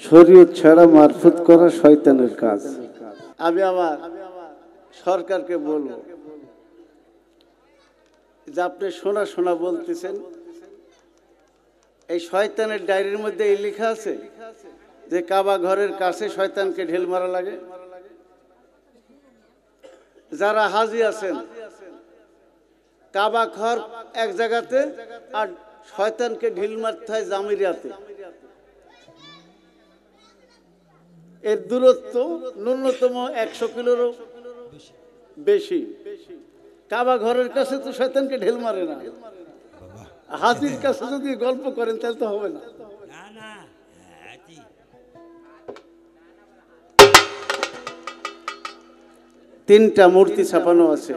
শরীয়ত ছাড়া মারফত করা শয়তানের কাজ। আমি আমার সরকারকে বলবো যে আপনি শোনা শোনা বলতেছেন, এই শয়তানের ডায়েরির মধ্যে এই লেখা আছে যে কাবা ঘরের কাছে শয়তানকে ঢেল মারা লাগে। যারা হাজি আছেন কাবা ঘর এক জায়গাতে আর শয়তানকে ঢিল মারতে হয় জামিরিয়াতে। এর দূরত্ব ন্যূনতম 100 কিলোরও বেশি। কাবা ঘরের কাছে তো শয়তানকে ঢেল মারে না, হাজির কাছে যদি গল্প করেন তাহলে তো হবে না। তিনটা মূর্তি ছাপানো আছে।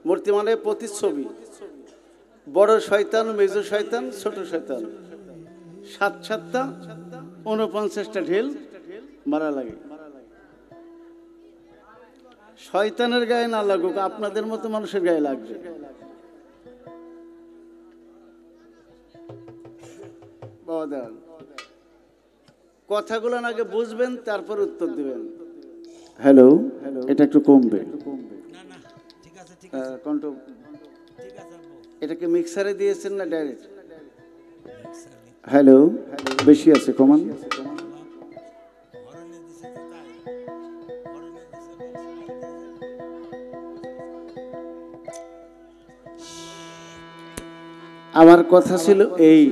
মূর্তি মানে প্রতিচ্ছবি। বড় শয়তান, মেজো শয়তান, ছোট শয়তান। 7-7টা 49টা ঢেল মারা লাগে। শয়তানের গায়ে না লাগুক, আপনাদের মতো মানুষের গায়ে লাগবে। কথাগুলো আগে বুঝবেন, তারপর উত্তর দিবেন। হ্যালো, এটা একটু কমবে। এটা কি মিক্সারে দিয়েছেন না ডাইরেক্ট? হ্যালো, বেশি আছে, কমান। আমার কথা ছিল এই,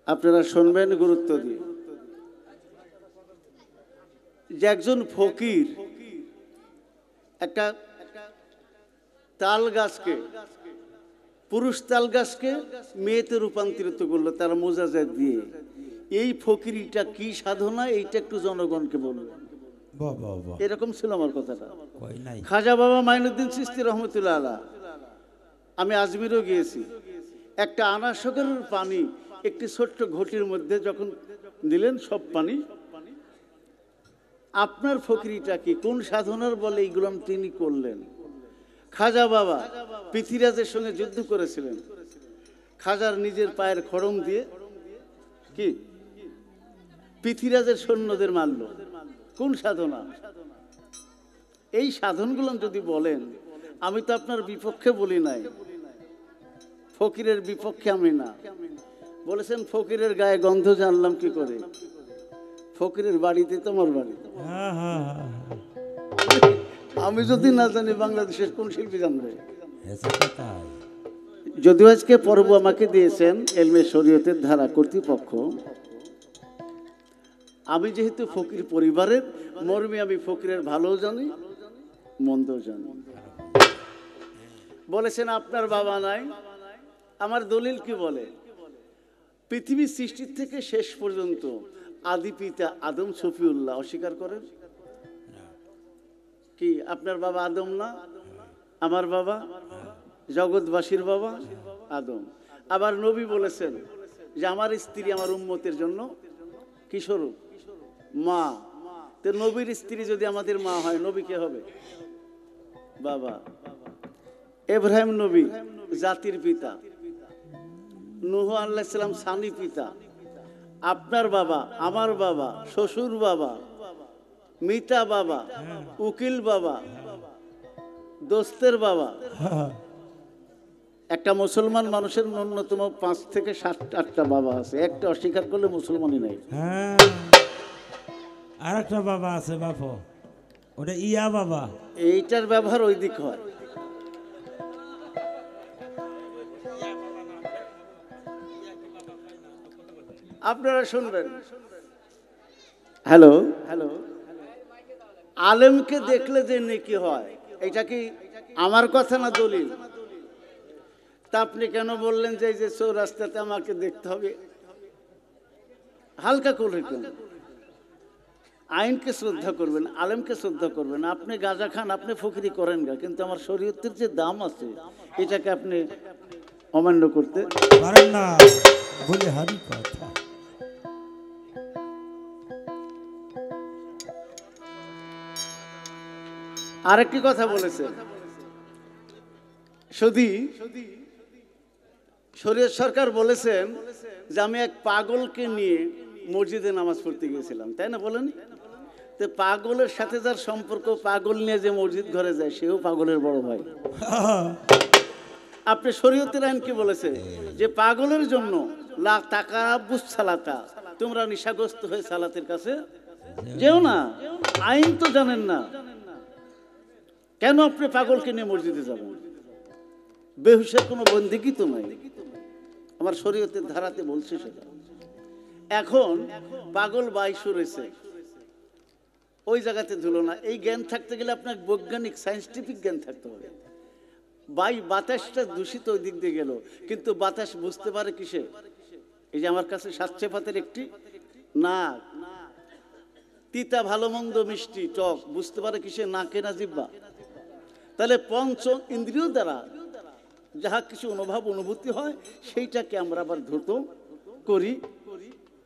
আপনারা শুনবেন গুরুত্ব দিয়ে, যে একজন ফকির একটা তাল গাছকে, পুরুষ তাল গাছকে মেয়েতে রূপান্তরিত করলো তার মোজাজের দিয়ে। এই ফকিরিটা কি সাধনা, এইটা একটু জনগণকে বলবে। এরকম ছিল আমার কথাটা। খাজা বাবা মাইনুদ্দিন চিশতি রহমতুল্লাহ আলাইহ, আমি আজমিরও গিয়েছি, একটা আনাশকের পানি একটি ছোট্ট ঘটির মধ্যে যখন দিলেন সব পানি, আপনার ফকিরিটা কি, কোন সাধনার বলে এইগুলো তিনি করলেন? খাজা বাবা পৃথিবীরাজের সঙ্গে যুদ্ধ করেছিলেন, খাজার নিজের পায়ের খড়ম দিয়ে কি পৃথিবীরাজের সৈন্যদের মারল। কোন সাধনা? এই সাধনগুলো যদি বলেন, আমি তো আপনার বিপক্ষে বলি নাই, ফকিরের বিপক্ষে আমি না। বলেছেন ফকিরের গায়ে গন্ধ জানলাম কি করে? ফকিরের বাড়িতে তোমার বাড়ি, আমি যদি না জানি বাংলাদেশের কোন শিল্পী জানবে? যদিও আজকে পর্ব আমাকে দিয়েছেন এলমে শরীয়তের ধারা কর্তৃপক্ষ, আমি যেহেতু ফকির পরিবারের মর্মে, আমি ফকিরের ভালো জানি মন্দ জানি। বলেছেন আপনার বাবা নাই, আমার দলিল কি বলে? পৃথিবীর সৃষ্টির থেকে শেষ পর্যন্ত আদি পিতা আদম শফিউল্লাহ অস্বীকার করেন কি? আপনার বাবা আদম না? আমার বাবা, জগৎবাসীর বাবা আদম। আবার নবী বলেছেন যে আমার স্ত্রী আমার উম্মতের জন্য কি স্বরূপ? মা। তো নবীর স্ত্রী যদি আমাদের মা হয়, নবী কে হবে? বাবা। ইব্রাহিম নবী জাতির পিতা, নূহ আলাইহিস সালাম সানি পিতা। আপনার বাবা, আমার বাবা, শ্বশুর বাবা, মিতা বাবা, উকিল বাবা, দোস্তের বাবা। একটা মুসলমান মানুষের ন্যূনতম 5 থেকে 7-8টা বাবা আছে, একটা অস্বীকার করলে মুসলমানই নাই। আর একটা বাবা আছে বাপু, ওটা ইয়া বাবা। এইটার ব্যবহার ওই দিক হয়। আপনারা শুনবেন। Hello, hello. আলেমকে দেখলে যে নেকি হয়, এটা কি আমার কথা না দলিল? তা আপনি কেন বললেন যে এই যে চৌরাস্তাতে আমাকে দেখতে হবে? হালকা করে কেন? আইনকে শ্রদ্ধা করবেন, আলেমকে শ্রদ্ধা করবেন। আপনি গাঁজা খান, আপনি ফকিরি করেন গা, কিন্তু আমার শরীয়তের যে দাম আছে এটাকে আপনি অমান্য করতে পারেন না বলে হারি কথা। আরেকটি কথা বলেছেন, যদি শরীয়ত সরকার বলেছেন যে আমি এক পাগলকে নিয়ে মসজিদে নামাজ পড়তে গিয়েছিলাম, তাই না বলেন? তো পাগলের সাথে যার সম্পর্ক, পাগল নিয়ে যে মসজিদ ঘরে যায় সেও পাগলের বড় ভাই। আপনি শরীয়তের আইন কি বলেছে? যে পাগলের জন্য লাখ টাকা বুঝ সালাতা, তোমরা নিশাগ্রস্ত হয়ে সালাতের কাছে যেও না। আইন তো জানেন না, কেন আপনি পাগলকে নিয়ে মসজিদে যাবেন? বেহুশের কোনো বন্দিকি তো নাই, আমার শরীয়তের ধারাতে বলছে সেটা। এখন পাগল বাইশু রয়েছে, ওই জায়গাতে ধুলো না। এই জ্ঞান থাকতে গেলে আপনার বৈজ্ঞানিক সায়েন্টিফিক জ্ঞান থাকতে হবে। বাতাসটা দূষিত ওই দিক দিয়ে গেল, কিন্তু বাতাস বুঝতে পারে কিসে? এই যে আমার কাছে সাতশে পাতের একটি নাক, তিতা ভালো মন্দ মিষ্টি টক বুঝতে পারে কিসে? নাকে না জিহ্বা? তাহলে পঞ্চ ইন্দ্রিয় দ্বারা যাহা কিছু অনুভব অনুভূতি হয় সেইটাকে আমরা আবার ধৃত করি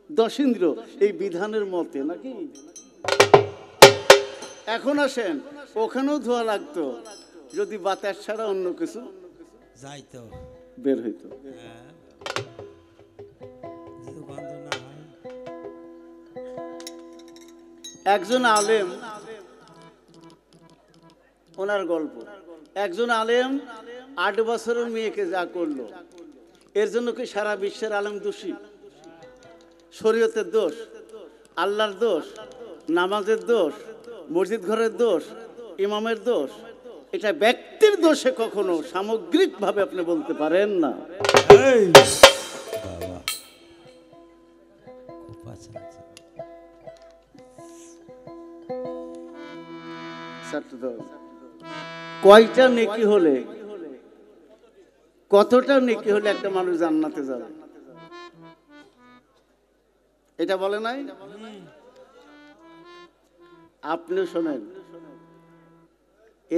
দশ ইন্দ্রিয় এই বিধানের মতে, নাকি? এখন আসেন, ওখানেও ধোয়া লাগতো যদি বাতাস ছাড়া অন্য কিছু যাইতো, বের হইতো। একজন আলেম, ওনার গল্প, একজন আলেম 8 বছরের মেয়েকে যা করলো, এর জন্য কি সারা বিশ্বের আলেম দোষী? শরীয়তের দোষ, আল্লাহর দোষ, নামাজের দোষ, মসজিদ ঘরের দোষ, ইমামের দোষ? এটা ব্যক্তির দোষে কখনো সামগ্রিকভাবে আপনি বলতে পারেন না। কয়টা নেকি হলে, কতটা নেকি হলে একটা মানুষ জান্নাতে যাবে? এটা বলে নাই? আপনিও শোনেন,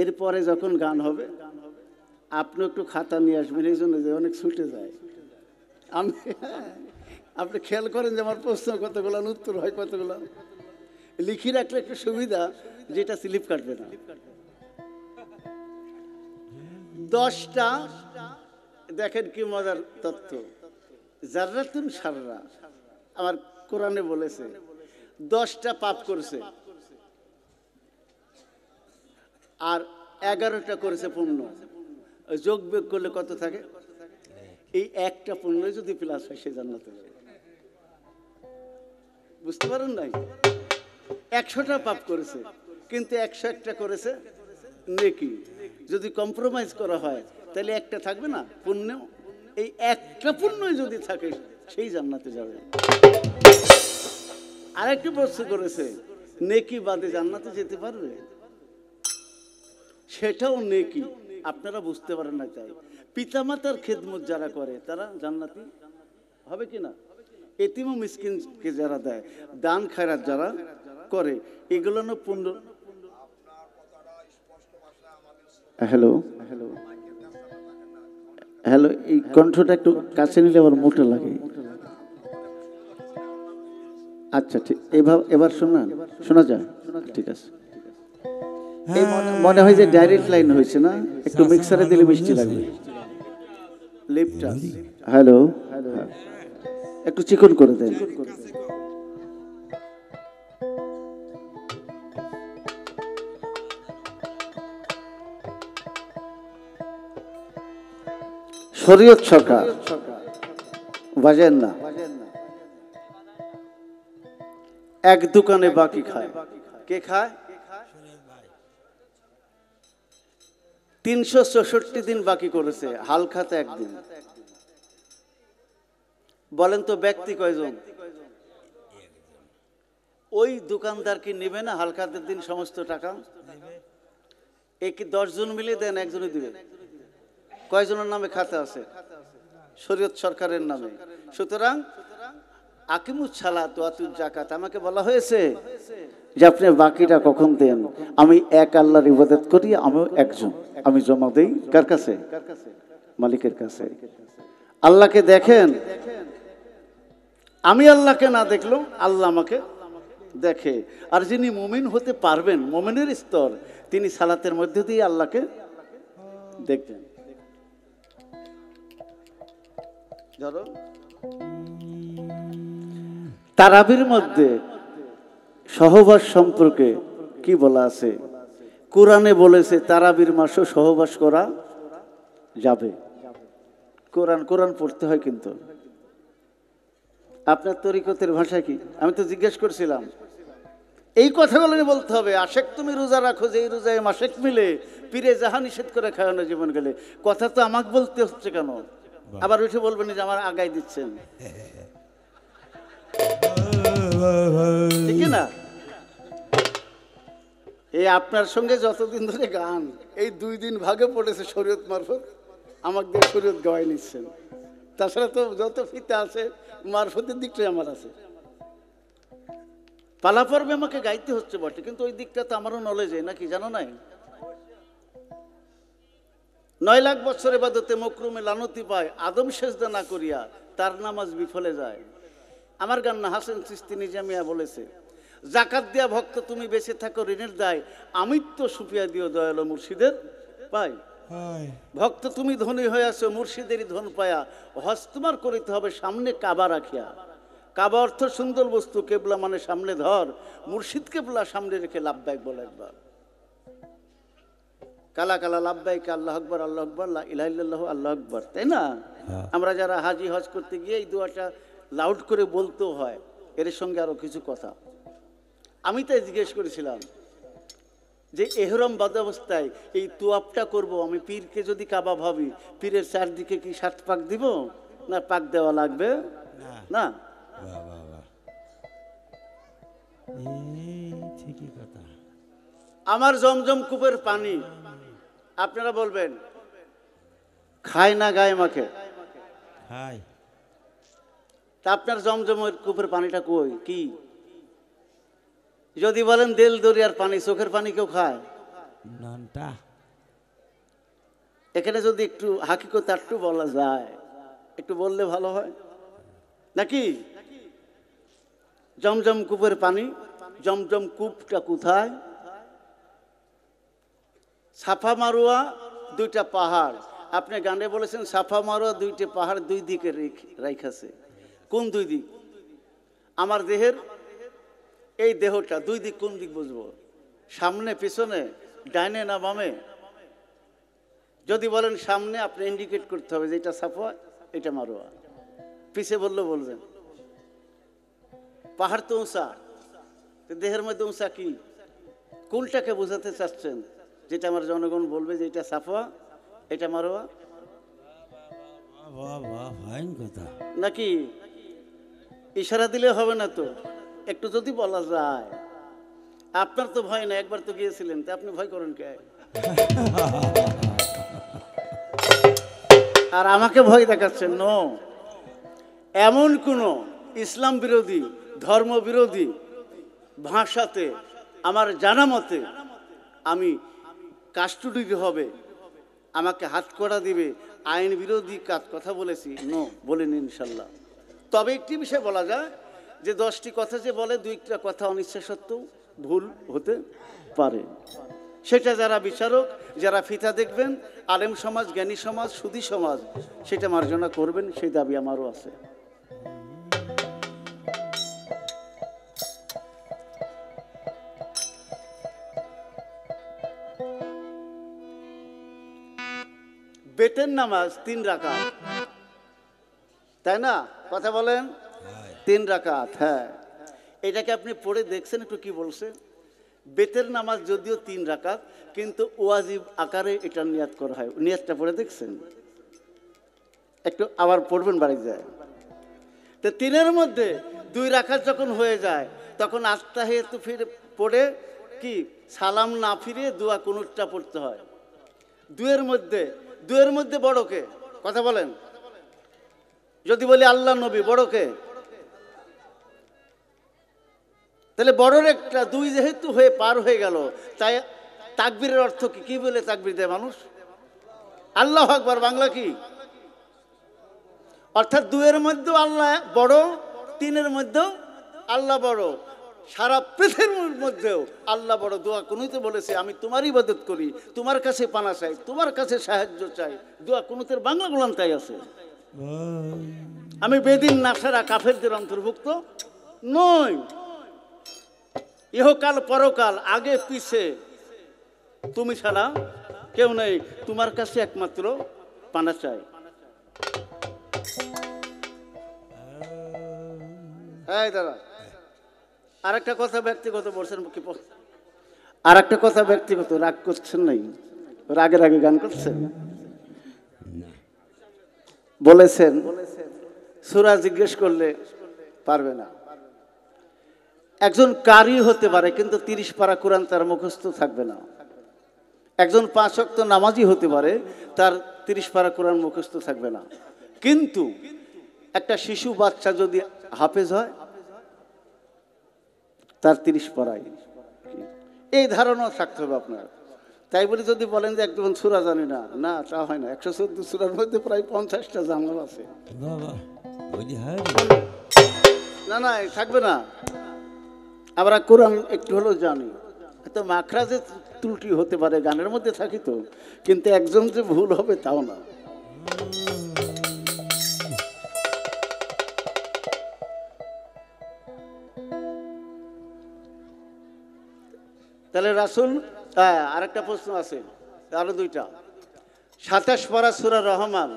এরপরে যখন গান হবে আপনি একটু খাতা নিয়ে আসবেন, এই জন্য যে অনেক ছুটে যায়। আমি আপনি খেয়াল করেন যে আমার প্রশ্ন কতগুলো, উত্তর হয় কতগুলো। লিখি রাখলে একটা সুবিধা, যেটা স্লিপ কাটবে না। 10টা, দেখেন কি মজার তথ্য। জাররাতুন সাররা, আমার কোরআনে বলেছে 10টা পাপ করেছে আর 11টা করেছে পুণ্য। যোগ বিয়োগ করলে কত থাকে? এই একটা পুণ্য যদি প্লাস হয় সে জান্নাতে যাবে। বুঝতে পারেন নাই? 100টা পাপ করেছে কিন্তু 101টা করেছে নেকি। যদি কম্প্রোমাইজ করা হয় তাহলে একটা থাকবে না পুণ্য? এই একটা পুণ্য যদি থাকে সেই জান্নাতে যাবে। আরেকটা প্রশ্ন করেছে, নেকি বাদে জান্নাতে যেতে পারবে? সেটাও নেকি, আপনারা বুঝতে পারেন না। তাই পিতামাতার খেদমত যারা করে তারা জান্নাতি হবে কিনা? এতিম ও মিসকিনকে যারা দেয়, দান খায়রাত যারা করে, এগুলো না পুণ্য। হ্যালো হ্যালো হ্যালো, এই কণ্ঠটা একটু কাছে নিলে আবার মোটা লাগে। আচ্ছা ঠিক, এবার শোনা যায়? ঠিক আছে। মনে হয় যে ডাইরেক্ট লাইন হয়েছে না, একটু মিক্সারে দিলে মিষ্টি লাগবে। লিপটা হ্যালো, একটু চিকন করে দেন। শরীয়ত সরকার বাজেন না, এক দোকানে বাকি খায়। কে খায়? 364 দিন বাকি করেছে, হাল খাতে একদিন। বলেন তো ব্যক্তি কয়জন? ওই দোকানদার কি নেবে না হাল খাতের দিন সমস্ত টাকা? এ কি 10 জন মিলে দেন, একজনই দিবে? কয়জনের নামে খাতে আছে? শরীয়ত সরকারের নামে। সুতরাং আকিমুস সালাত ওয়া আতুজ যাকাত, আমাকে বলা হয়েছে যে আপনি বাকিটা কখন দেন? আমি এক আল্লাহর ইবাদত করি, আমিও একজন, আমি জমা দেই কার কাছে? মালিকের কাছে। আল্লাহকে দেখেন, আমি আল্লাহকে না দেখলেও আল্লাহ আমাকে দেখে। আর যিনি মুমিন হতে পারবেন, মুমিনের স্তর, তিনি সালাতের মধ্যে দিয়ে আল্লাহকে দেখবেন। ধরো তারাবির মধ্যে সহবাস সম্পর্কে কি বলা আছে? কোরআনে বলেছে তারাবির মাসও সহবাস করা যাবে। কোরআন পড়তে হয়। কিন্তু আপনার তরিকতের ভাষা কি? আমি তো জিজ্ঞেস করছিলাম, এই কথাগুলো বলতে হবে। আশেক তুমি রোজা রাখো, যে এই রোজায় মাসেক মিলে পীরে যাহা নিষেধ করে খাওয়ানো জীবন গেলে। কথা তো আমাকে বলতে হচ্ছে কেন? আবার উঠে বলবেন যে আমার আগাই দিচ্ছেন, ঠিক না? এই আপনার সঙ্গে যতদিন ধরে গান, এই 2 দিন ভাগে পড়েছে শরীয়ত মারফত, আমাকে দিয়ে শরীয়ত গাওয়াই নিচ্ছেন। তাছাড়া তো যত ফিতে আছে মারফতের দিকটাই আমার আছে। পালা পর্বে আমাকে গাইতে হচ্ছে বটে, কিন্তু ওই দিকটা তো আমারও নলেজে, নাকি জানো নাই? 9 লাখ বছর ইবাদতে মকরুমে লানতি পায়, আদম সেজদা না করিয়া তার নামাজ বিফলে যায়। আমার গান্না হাসান চিস্তি নিজামিয়া বলেছে, জাকাত দিয়া ভক্ত তুমি বেঁচে থাকো ঋণের দায়, আমিত্ব সুপিয়া দিও দয়ালো মুর্শিদের পাই। ভক্ত তুমি ধনী হয়ে আছো মুর্শিদেরই ধন পায়া, হজ তোমার করিতে হবে সামনে কাবা রাখিয়া। কাবা অর্থ সুন্দর বস্তু, কেবলা মানে সামনে ধর, মুর্শিদ কেবলা সামনে রেখে লাভবাইক বলে একবার। কালা কালা লাভবাইক, আল্লাহ আকবর আল্লাহ আকবর, লা ইলাহা ইল্লাল্লাহু আল্লাহ আকবর, তাই না? আমরা যারা হাজি হজ করতে গিয়ে এই দোয়াটা লাউড করে বলতেও হয়। এর সঙ্গে আরো কিছু কথা আমি তাই জিজ্ঞেস করেছিলাম যে এহরম বাদ অবস্থায় এই তোয়াবটা করব, আমি পীরকে যদি কাবা ভাবি, পীরের চারদিকে কি 7 পাক দিব না পাক দেওয়া লাগবে না? ঠিকই কথা। আমার জমজম কূপের পানি আপনারা বলবেন খায় না গায়ে মাখে? খাই। তা আপনার জমজমের কূপের পানিটা কই কি? যদি বলেন দেল দরিয়ার পানি, চোখের পানি কেউ খায়? নানটা এখানে যদি একটু হাকিকত একটু বলা যায়, একটু বললে ভালো হয় নাকি? জমজম কূপের পানি, জমজম কূপটা কোথায়? সাফা মারোয়া 2টা পাহাড়। আপনি গানে বলেছেন সাফা মারোয়া 2টে পাহাড় 2 দিকে রাইখাছে। কোন 2 দিক? আমার দেহের এই দেহটা 2 দিক, কোন দিক বুঝবো? সামনে পিছনে, ডাইনে না বামে? যদি বলেন সামনে, আপনি ইন্ডিকেট করতে হবে যে এটা সাফা এটা মারোয়া। পিছে বললে বলবেন পাহাড় তো উঁচা, দেহের মধ্যে উঁচা কি? কোনটাকে বোঝাতে চাচ্ছেন? যেটা আমার জনগণ বলবে যে এটা সাফা এটা মারোয়া, নাকি ইশারা দিলে হবে না? তো একটু যদি বলা যায়। আপনার তো ভয় না, একবার তো গিয়েছিলেন, তা আপনি ভয় করেন কে? আর আমাকে ভয় দেখাচ্ছেন? নো, এমন কোন ইসলাম বিরোধী, ধর্ম বিরোধী ভাষাতে আমার জানা মতে আমি কাস্টডি হবে, আমাকে হাতকড়া দিবে, আইন বিরোধী কথা বলেছি? নো, বলিনি ইনশাল্লাহ। তবে একটি বিষয় বলা যায় যে 10টি কথা যে বলে 2টা কথা অনিচ্ছা সত্ত্বেও ভুল হতে পারে। সেটা যারা বিচারক, যারা ফিতা দেখবেন, আলেম সমাজ, জ্ঞানী সমাজ, সুধী সমাজ, সেটা মার্জনা করবেন, সেই দাবি আমারও আছে। বেতের নামাজ 3 রাকাত, তাই না? কথা বলেন 3 রাকাত। হ্যাঁ, এটাকে আপনি পড়ে দেখছেন একটু কি বলছে? বেতের নামাজ যদিও 3 রাকাত, কিন্তু ওয়াজিব আকারে এটা নিয়াত করা হয়। নিয়াতটা পড়ে দেখছেন? একটু আবার পড়বেন বাড়ি যায়। তো 3-এর মধ্যে 2 রাকাত যখন হয়ে যায়, তখন আত্তাহিয়াতু ফিরে পড়ে কি সালাম না ফিরে দোয়া কুনুতটা পড়তে হয়। 2-এর মধ্যে বড়কে? কথা বলেন। যদি বলি আল্লাহ নবী, বড়কে? তাহলে বড়র একটা 2 যেহেতু হয়ে পার হয়ে গেল, তাই তাকবীরের অর্থ কি? কি বলে তাকবীর দেয় মানুষ? আল্লাহু আকবার। বাংলা কি? অর্থাৎ 2-এর মধ্যেও আল্লাহ বড়, 3-এর মধ্যেও আল্লাহ বড়, সারা পৃথিবীর মধ্যেও আল্লাহ বড়। দোয়া কুনুতে বলেছে আমি তোমার ইবাদত করি, তোমার কাছে পানা চাই, তোমার কাছে সাহায্য চাই। দোয়া কুনুতের বাংলা গোলাম তাই আছে। আমি বেদিন নাসারা কাফেরদের অন্তর্ভুক্ত নয়। ইহকাল পরকাল আগে পিছে তুমি ছাড়া কেউ নেই, তোমার কাছে একমাত্র পানা চাই। এই দাদা, আর একটা কথা ব্যক্তিগত বলছেন কি? আর একটা কথা ব্যক্তিগত, রাগ করছেন নাই? রাগের আগে গান করছেন? বলেছেন সূরা জিজ্ঞেস করলে পারবে না। একজন কারি হতে পারে কিন্তু 30 পারা কোরআন তার মুখস্থ থাকবে না। একজন 5 ওয়াক্ত নামাজি হতে পারে, তার 30 পারা কোরআন মুখস্থ থাকবে না। কিন্তু একটা শিশু বাচ্চা যদি হাফেজ হয়, তার 30 পারাই। এই ধারণা থাকতে হবে আপনার। তাই বলে যদি বলেন যে একজন সূরা জানি না, না তা হয় না। 114 সূরার মধ্যে প্রায় 50টা জানাল আছে। না না থাকবে না। আমরা কোরআন একটু হলেও জানি, তো মাখরাজে ত্রুটি হতে পারে, গানের মধ্যে থাকি তো, কিন্তু একজন যে ভুল হবে তাও না। তাহলে রাসূল, আরেকটা প্রশ্ন আছে, আরো 2টা। 27 পারা সূরা রহমান,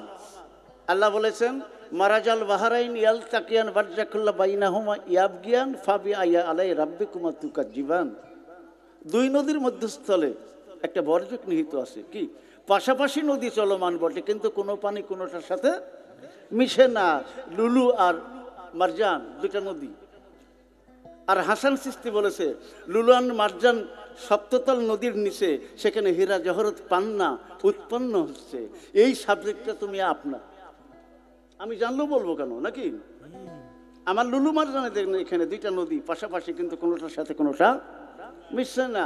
আল্লাহ বলেছেন মারাজাল বাহারাইন ইয়ালতাকিয়ান বারজাকুল্লা বাইনাহুমা ইয়াবগিয়ান ফাবি আয়া আলাই রাব্বিকুমা তুকাজ্জিবান। 2 নদীর মধ্যস্থলে একটা বর্জক নিহিত আছে। কি? পাশাপাশি নদী চলমান বটে, কিন্তু কোনো পানি কোনোটার সাথে মিশে না। লুলু আর মারজান 2টা নদী। আর হাসান সিস্তি বলেছে লুলুয়ান মারজান সপ্ততল নদীর নিচে, সেখানে হীরা জহরত পান্না উৎপন্ন হচ্ছে। এই সাবজেক্টটা তুমি আপনার, আমি জানলেও বলবো কেন নাকি? আমার লুলু মারজানে দেখবেন এখানে 2টা নদী পাশাপাশি, কিন্তু কোনোটার সাথে কোনোটা মিশছে না।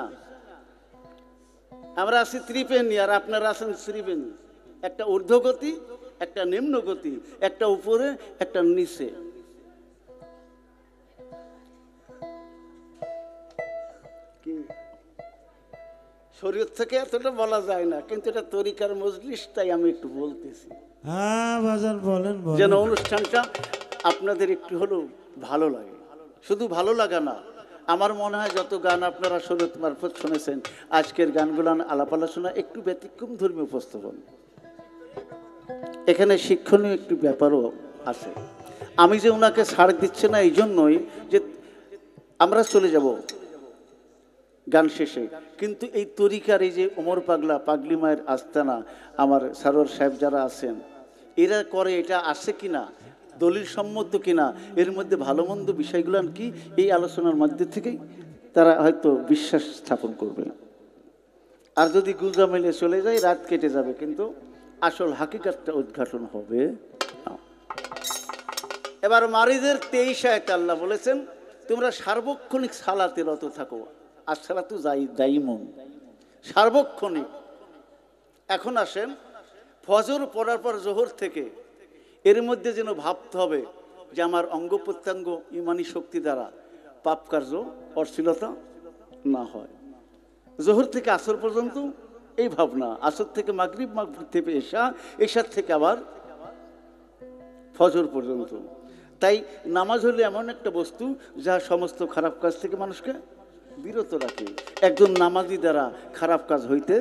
আমরা আছি ত্রিবেণী আর আপনারা আছেন শ্রীবেণী। একটা ঊর্ধ্বগতি, একটা নিম্নগতি, একটা উপরে, একটা নিচে। কি শরীয়ত থেকে এতটা বলা যায় না, কিন্তু এটা তরিকার মজলিস, তাই আমি একটু বলতেছি যেন অনুষ্ঠানটা আপনাদের একটু হলেও ভালো লাগে। শুধু ভালো লাগা না, আমার মনে হয় যত গান আপনারা শরীয়ত মারফত শুনেছেন, আজকের গানগুলো আলাপ আলোচনা একটু ব্যতিক্রম ধর্মী উপস্থাপন, এখানে শিক্ষণীয় একটু ব্যাপারও আছে। আমি যে ওনাকে ছাড় দিচ্ছে না এই জন্যই যে আমরা চলে যাব গান শেষে, কিন্তু এই তরিকার এই যে ওমর পাগলা, পাগলি মায়ের আস্তানা, আমার সারোয়ার সাহেব যারা আছেন, এরা করে, এটা আছে কিনা, দলিল সম্মত কিনা, এর মধ্যে ভালো মন্দ বিষয়গুলো কি, এই আলোচনার মধ্যে থেকেই তারা হয়তো বিশ্বাস স্থাপন করবে। আর যদি গুজা মেলে চলে যায়, রাত কেটে যাবে, কিন্তু আসল হাকিকাতটা উদ্ঘাটন হবে না। এবার মারিদের 23 আয়াতে আল্লাহ বলেছেন তোমরা সার্বক্ষণিক সালাতে রত থাকো। আর সালাতু দাইমুন, সার্বক্ষণিক। এখন আসেন ফজর পড়ার পর জোহর থেকে এর মধ্যে যেন ভাবতে হবে যে আমার অঙ্গ প্রত্যঙ্গ ইমানি শক্তি দ্বারা পাপ কার্য অশ্লীলতা না হয়। জোহর থেকে আসর পর্যন্ত এই ভাবনা, আসর থেকে মাগরিব, মাগরিব থেকে এশা, এশার থেকে আবার ফজর পর্যন্ত। তাই নামাজ হলে এমন একটা বস্তু যা সমস্ত খারাপ কাজ থেকে মানুষকে বিরত রাখে। একজন নামাজি দ্বারা খারাপ কাজ হইতে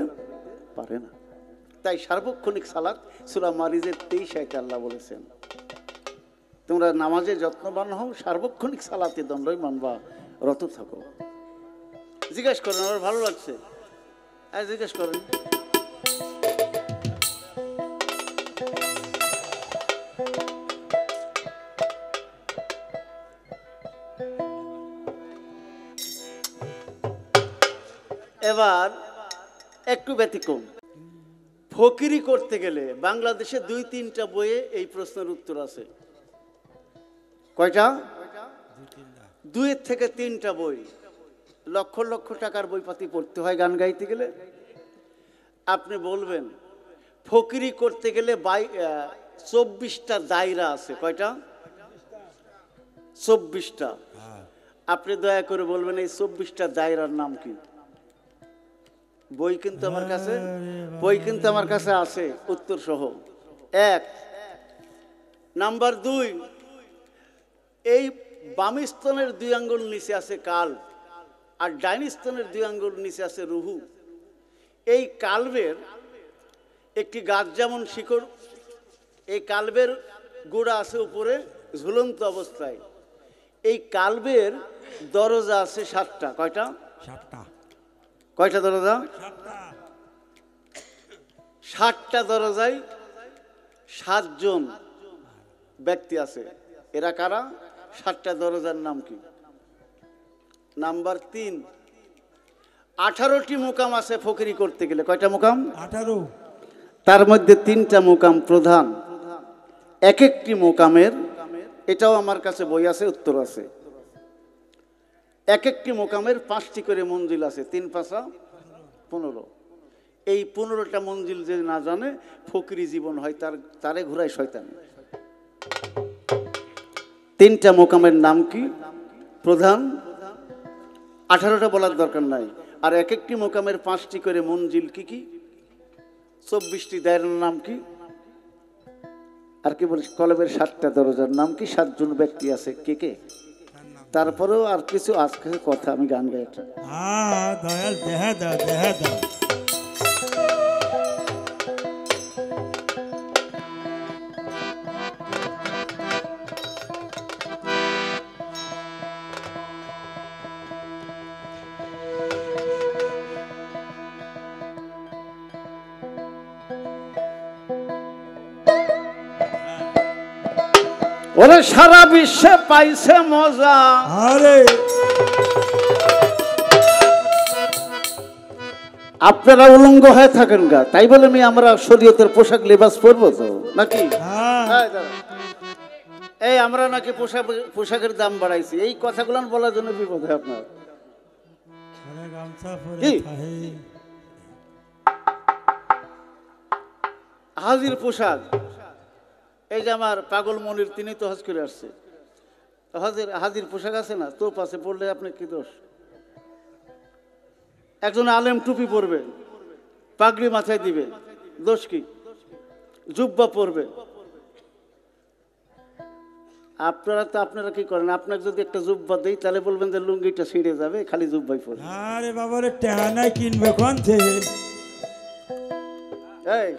পারে না। তাই সার্বক্ষণিক সালাত সূরা মারিজের 23 আয়াতে আল্লাহ বলেছেন তোমরা নামাজে যত্নবান হও, সার্বক্ষণিক সালাতে দণ্ডই মানবা, রত থাকো। জিজ্ঞেস করেন, আমার ভালো লাগছে, জিজ্ঞেস করেন। এবার একটু ব্যতিক্রম, ফকিরি করতে গেলে বাংলাদেশে 2-3টা বইয়ে এই প্রশ্নের উত্তর আছে। কয়টা? 2 থেকে 3টা বই। লক্ষ লক্ষ টাকার বইপাতি পড়তে হয় গান গাইতে গেলে। আপনি বলবেন ফকিরি করতে গেলে 24টা দায়রা আছে। কয়টা? 24টা। আপনি দয়া করে বলবেন এই 24টা দায়রার নাম কি? বই কিন্তু আমার কাছে আছে উত্তর সহ। 1 নাম্বার 2, এই বাম স্তনের 2 আঙ্গুল নিচে আছে কাল, আর ডাইন স্তনের 2 আঙ্গুল নিচে আছে রুহু। এই কালবের একটি গাছ যেমন শিকড়, এই কালবের গোড়া আছে উপরে ঝুলন্ত অবস্থায়। এই কালবের দরজা আছে 7টা। কয়টা? 7টা। কয়টা দরজা? 7টা। 7টা দরজায় 7 জন ব্যক্তি আছে। এরা কারা? 7টা দরজার নাম কি? নাম্বার 3, 18টি মুকাম আছে ফকিরি করতে গেলে। কয়টা মুকাম? 18। তার মধ্যে 3টা মুকাম প্রধান। এক একটি মুকামের, এটাও আমার কাছে বই আছে, উত্তর আছে, এক একটি মুকামের 5টি করে মঞ্জিল আছে। 3 × 5 = 15। এই 15টা মঞ্জিল যে না জানে ফকিরি জীবন হয়, তারে ঘুরায় শয়তান। 3টা মুকামের নাম কি? প্রধান। 18টা বলার দরকার নাই। আর এক একটি মুকামের 5টি করে মঞ্জিল কি কি? 24টি দায়রার নাম কি? আর কি বলিস? কলবের 7টা দরজার নাম কি? 7 জন ব্যক্তি আছে। কে কে? তারপরেও আর কিছু আজকে কথা আমি গান গাই একটা। দয়াল দেহা দাও, দেহা দাও। ওরে সারা বিশ্বে পাইছে মজা, আরে আপনারা উলঙ্গ হয়ে থাকেন গা, তাই বলে আমরা শরীয়তের পোশাক লেবাস পরবো তো নাকি? এই আমরা নাকি পোশাকের দাম বাড়াইছি, এই কথাগুলো বলার জন্য বিপদ হয় আপনার। হাজির পোশাক, এই যে আমার পাগল মনির, তিনি তো হজ করে আসছে। হাজির পোশাক আছে না, তোপ আছে, পড়লে আপনি কি দোষ? একজন আলেম টুপি পরবে, পাগড়ি মাথায় দিবে, দোষ কি? জুব্বা পরবে। আপনারা কি করেন? আপনাকে যদি একটা জুব্বা দেই তাহলে বলবেন যে লুঙ্গিটা ছিঁড়ে যাবে, খালি জুব্বাই পরে। আরে বাবারে টানা কিনবে কোন থেকে? এই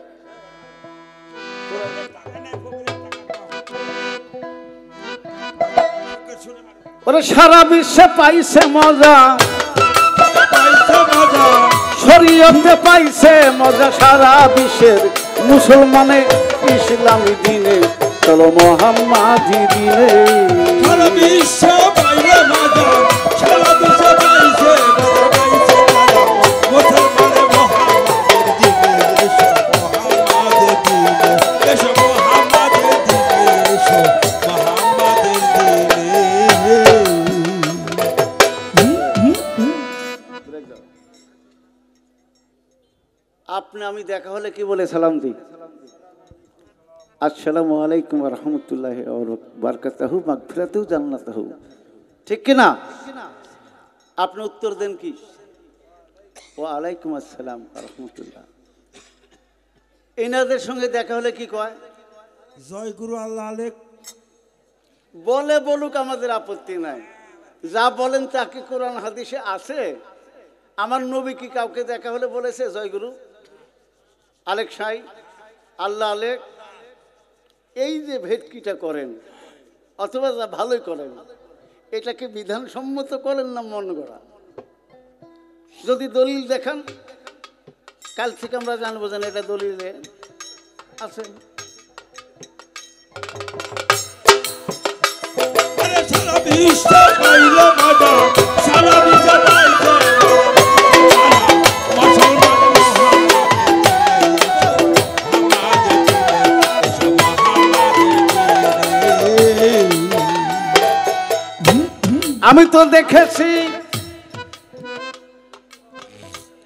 ওরে সারা বিশ্বে পাইছে মজা, শরীয়তে পাইছে মজা সারা বিশ্বের মুসলমানে, ইসলামী দিনে চলো মোহাম্মদী দিনে। সারা বিশ্ব পাইলে মজা, সারা বিশ্ব পাইছে মুসলমানে মোহাম্মদের দিনে, এসো মোহাম্মদের দিনে, এসো মোহাম্মদের দিনে, এসো মোহাম্মদের দিনে। আপনি আমি দেখা হলে কি বলে সালাম দিই? আসসালামু আলাইকুম ওয়া রাহমাতুল্লাহি ওয়া বারাকাতুহু মাগফিরাতু জান্নাতুহু, ঠিক কি না? আপনি উত্তর দেন কি? ওয়া আলাইকুম আসসালাম ওয়া রাহমাতুল্লাহ। এনাদের সঙ্গে দেখা হলে কি কয়? জয় গুরু আল্লাহ আলেক। বলে বলুক, আমাদের আপত্তি নাই। যা বলেন তা কি কোরআন হাদিসে আছে? আমার নবী কি কাউকে দেখা হলে বলেছে জয় গুরু আলেক সাই, আল্লাহ আলেক? এই যে ভেটকিটা করেন, অথবা যা ভালোই করেন, এটাকে বিধানসম্মত করেন না মন গড়া? যদি দলিল দেখান, কাল থেকে আমরা জানবো যেন এটা দলিলে আছে। সারা বিশ্ব পাইলে মজা, সারা বিশ্ব পাইছে আমি তো দেখেছি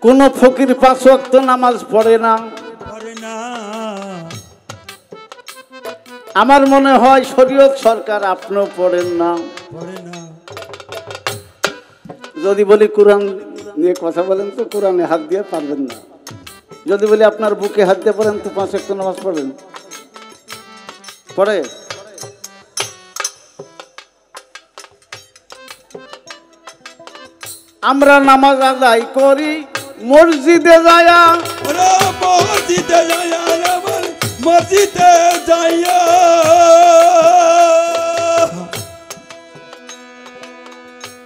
কোন ফকির 5 ওয়াক্ত নামাজ পড়ে না। আমার মনে হয় শরীয়ত সরকার আপনিও পড়েন না। যদি বলি কোরআন নিয়ে কথা বলেন তো কোরআনে হাত দিয়ে পারবেন না। যদি বলি আপনার বুকে হাত দিয়ে পড়েন তো 5 ওয়াক্ত নামাজ পড়বেন? পড়ে? আমরা নামাজ আদায় করি মসজিদে যায়া, মসজিদে যাইয়া আমার মসজিদে যাইয়া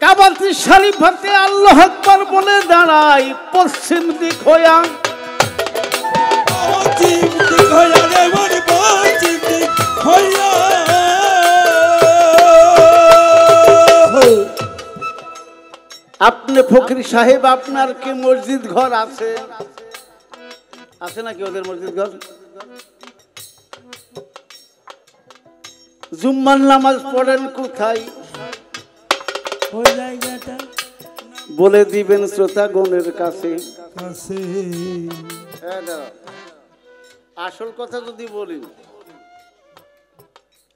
কাবাতি শরীফতে আল্লাহু আকবার বলে দাঁড়াই পশ্চিম দিক হইয়া, পশ্চিম দিক হইয়া রে মন পশ্চিম দিক হইয়া। আপনি ফকির সাহেব আপনার কি মসজিদ ঘর আছে? আছে নাকি ওদের মসজিদ ঘর? জুম্মার নামাজ পড়েন কোথায়? ওই জায়গাটা বলে দিবেন শ্রোতাগণের কাছে। আসল কথা যদি বলি,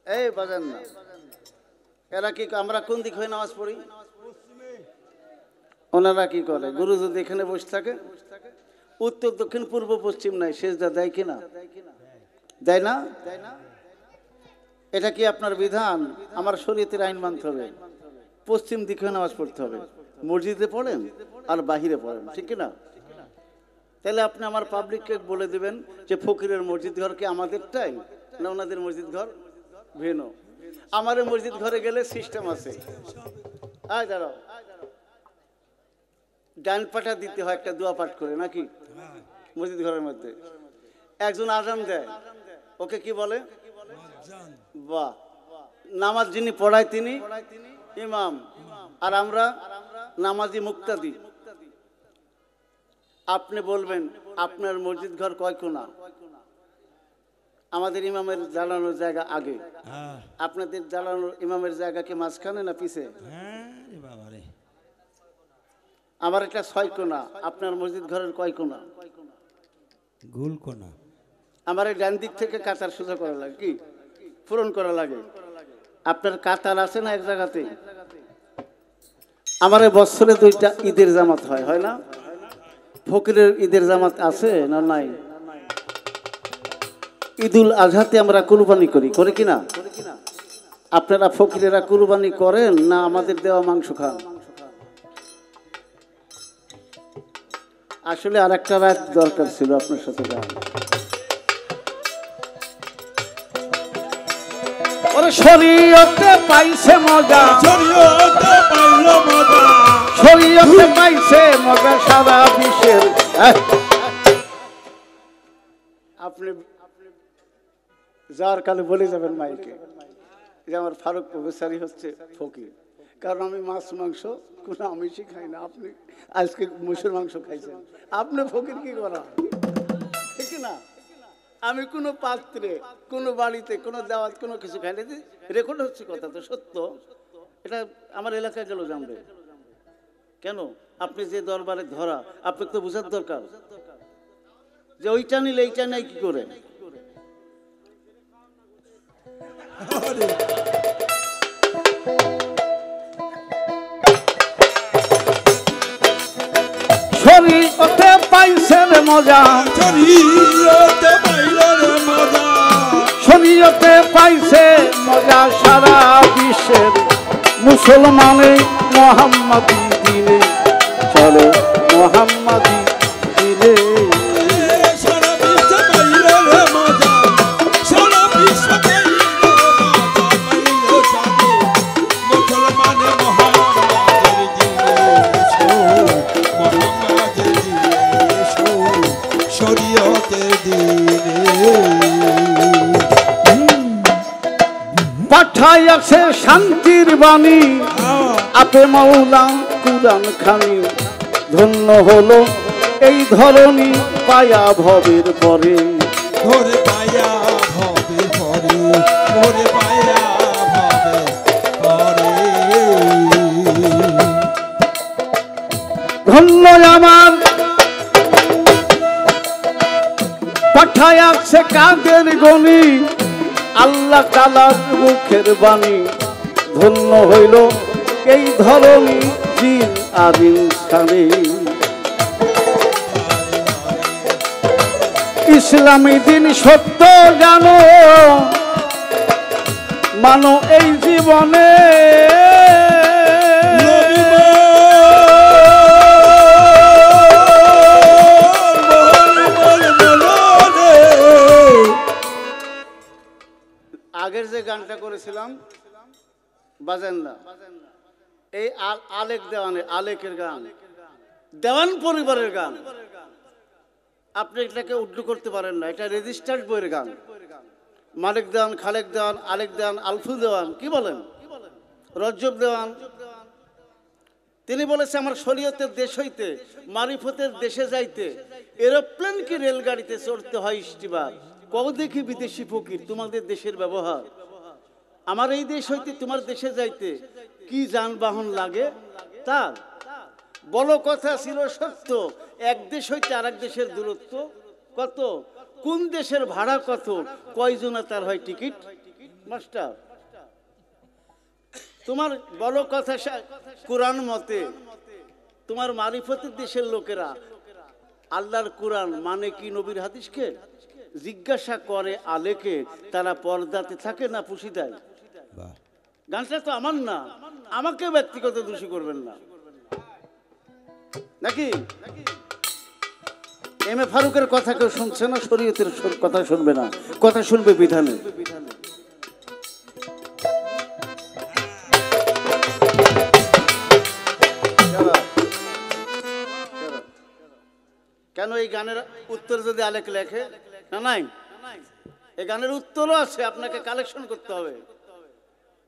এই বাজান না, এরা কি আমরা কোন দিক হয়ে নামাজ পড়ি? ওনারা কি করে? গুরু যদি এখানে বসে থাকে, উত্তর দক্ষিণ পূর্ব পশ্চিম নাই, সেজদা দেয় কিনা? দেয় না? এটা কি আপনার বিধান? আমার শরীয়তের আইন মানতে হবে, পশ্চিম দিকে নামাজ পড়তে হবে। মসজিদে পড়েন আর বাহিরে পড়েন, ঠিক কিনা? তাহলে আপনি আমার পাবলিককে বলে দিবেন যে ফকিরের মসজিদ ঘর কি আমাদেরটাই না ওনাদের মসজিদ ঘর ভিন্ন? আমার মসজিদ ঘরে গেলে সিস্টেম আছে। আয় দাঁড়াও, ডান পাটা দিতে হয় একটা দোয়া পাঠ করে নাকি মসজিদ ঘরের মধ্যে? একজন আজান দেয়, ওকে কি বলে? বাহ। নামাজ যিনি পড়ায় তিনি ইমাম, আর আমরা নামাজি মুক্তাদি। আপনি বলবেন আপনার মসজিদ ঘর কয় কোনা? আমাদের ইমামের জ্বালানোর জায়গা আগে, আপনাদের জ্বালানোর ইমামের জায়গা কি মাঝখানে না পিছে? আমার এটা 6 কোনা, আপনার মসজিদ ঘরের কয় কোনা? গোল কোনা। আমার এই ডান দিক থেকে কাতার সোজা করা লাগে, কি পূরণ করা লাগে। আপনার কাতার আছে না এক জায়গাতে? আমার বছরে 2টা ঈদের জামাত হয়, হয় না? ফকিরের ঈদের জামাত আছে না নাই? ঈদুল আজহাতে আমরা কুরবানি করি, করে কিনা? আপনারা ফকিরেরা কুরবানি করেন না আমাদের দেওয়া মাংস খান? আসলে আর একটা রাত দরকার ছিল আপনার সাথে যাওয়া। শরীয়তে পাইছে মজা, শরীয়তে পাইলো মজা, শরীয়তে পাইছে মজা সারা বিশ্বের। আপনি যার কালে বলে যাবেন মাইকে যে আমার ফারুক প্রফেসরই হচ্ছে ফকির, কারণ আমি মাছ মাংস কোনো আমিষই খাই না। আপনি আজকে মুসুর মাংস খাইছেন, আপনি ফকির কি করা? ঠিক না? আমি কোনো পাত্রে, কোনো বাড়িতে, কোনো দাওয়াত, কোনো কিছু খাই না। রেকর্ড হচ্ছে, কথা তো সত্য, এটা আমার এলাকায় গেল জানবে কেন? আপনি যে দরবারে ধরা, আপনি তো বোঝার দরকার যে ওইটা নিলে এইটা নেই কি করে। শরীয়তে পাইছে রে মজা, শরীয়তে পাইলো রে মজা, শরীয়তে পাইছে মজা সারা বিশ্বের। মুসলমানে মোহাম্মদী দিনে চলো, মোহাম্মদী দিনে। সারা বিশ্ব পাইলো রে মজা, সারা বিশ্ব পাইলো মজা, পাইলো সাথে মুসলমানে মোহাম্মদের দিনে এসো, মোহাম্মদের দিনে এসো, শরীয়তের দিনে। পাঠাইয়াছে শান্তির বাণী আপে মাওলা কুরআন খানি। ধন্য হলো এই ধরনী পায়া ভবের পরে, ধরে পায়া ভবে পরে, ধরে পায়া ভবে পরে। ধন্য আমার পাঠাইয়াছে কাদের গনি আল্লাহ তাআলার মুখের বাণী। ধন্য হইল এই ধরনী জিন আর ইনসানে। ইসলামী দিন সত্য জানো, মানো এই জীবনে। বলেছিলাম বাজেন না, এই আলেক দেওয়ানে, আলেকের গান, দেওয়ান পরিবারের গান, আপনি এটাকে উল্টো করতে পারেন না। এটা রেজিস্টার্ড বইয়ের গান। মালিক দেওয়ান, খালেক দেওয়ান, আলেক দেওয়ান, আলফু দেওয়ান, কি বলেন, রজ্জব দেওয়ান, তিনি বলেছে আমার শরীয়তের দেশ হইতে মারিফতের দেশে যাইতে এরোপ্লেন কি রেলগাড়িতে চড়তে হয় স্টিমার, কও দেখি বিদেশি ফকির তোমাদের দেশের ব্যবহার, আমার এই দেশ হইতে তোমার দেশে যাইতে কি যানবাহন লাগে তার, বলো কথা ছিল সত্য, এক দেশ হইতে আরেক দেশের দূরত্ব কত, কোন দেশের ভাড়া কত, কয়জনা তার হয় টিকিট মাস্টার, তোমার বলো কথা কোরআন মতে তোমার মারিফতের দেশের লোকেরা আল্লাহর কোরআন মানে কি নবীর হাদিসকে জিজ্ঞাসা করে আলেকে, তারা পর্দাতে থাকে না পুষি দেয়। গানটা তো আমার না, আমাকে ব্যক্তিগত দোষী করবেন না নাকি? এম এ ফারুকের কথা কেউ শুনছে না, শরীয়তের কথা শুনবে না, কথা শুনবে বিধানে। কেন এই গানের উত্তর যদি আলেক লেখে না, নাই, এই গানের উত্তরও আছে, আপনাকে কালেকশন করতে হবে।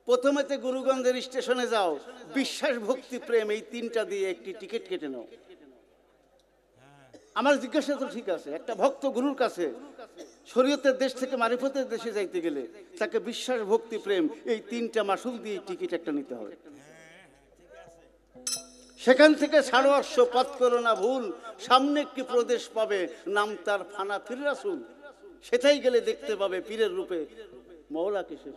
প্রথমেতে গুরুগঞ্জের স্টেশনে যাও, বিশ্বাস ভক্তি প্রেম এই তিনটা দিয়ে একটি টিকিট কেটে নাও। আমার জিজ্ঞাসা তো ঠিক আছে, একটা ভক্ত গুরুর কাছে শরীয়তের দেশ থেকে মারিফতের দেশে যাইতে গেলে তাকে বিশ্বাস ভক্তি প্রেম এই তিনটা মাসুল দিয়ে টিকিট একটা নিতে হবে। সেখান থেকে 850 পথ করো না ভুল, সামনে একটি প্রদেশ পাবে নাম তার ফানা ফির রাসূল, সেটাই গেলে দেখতে পাবে পীরের রূপে মওলাকে সে।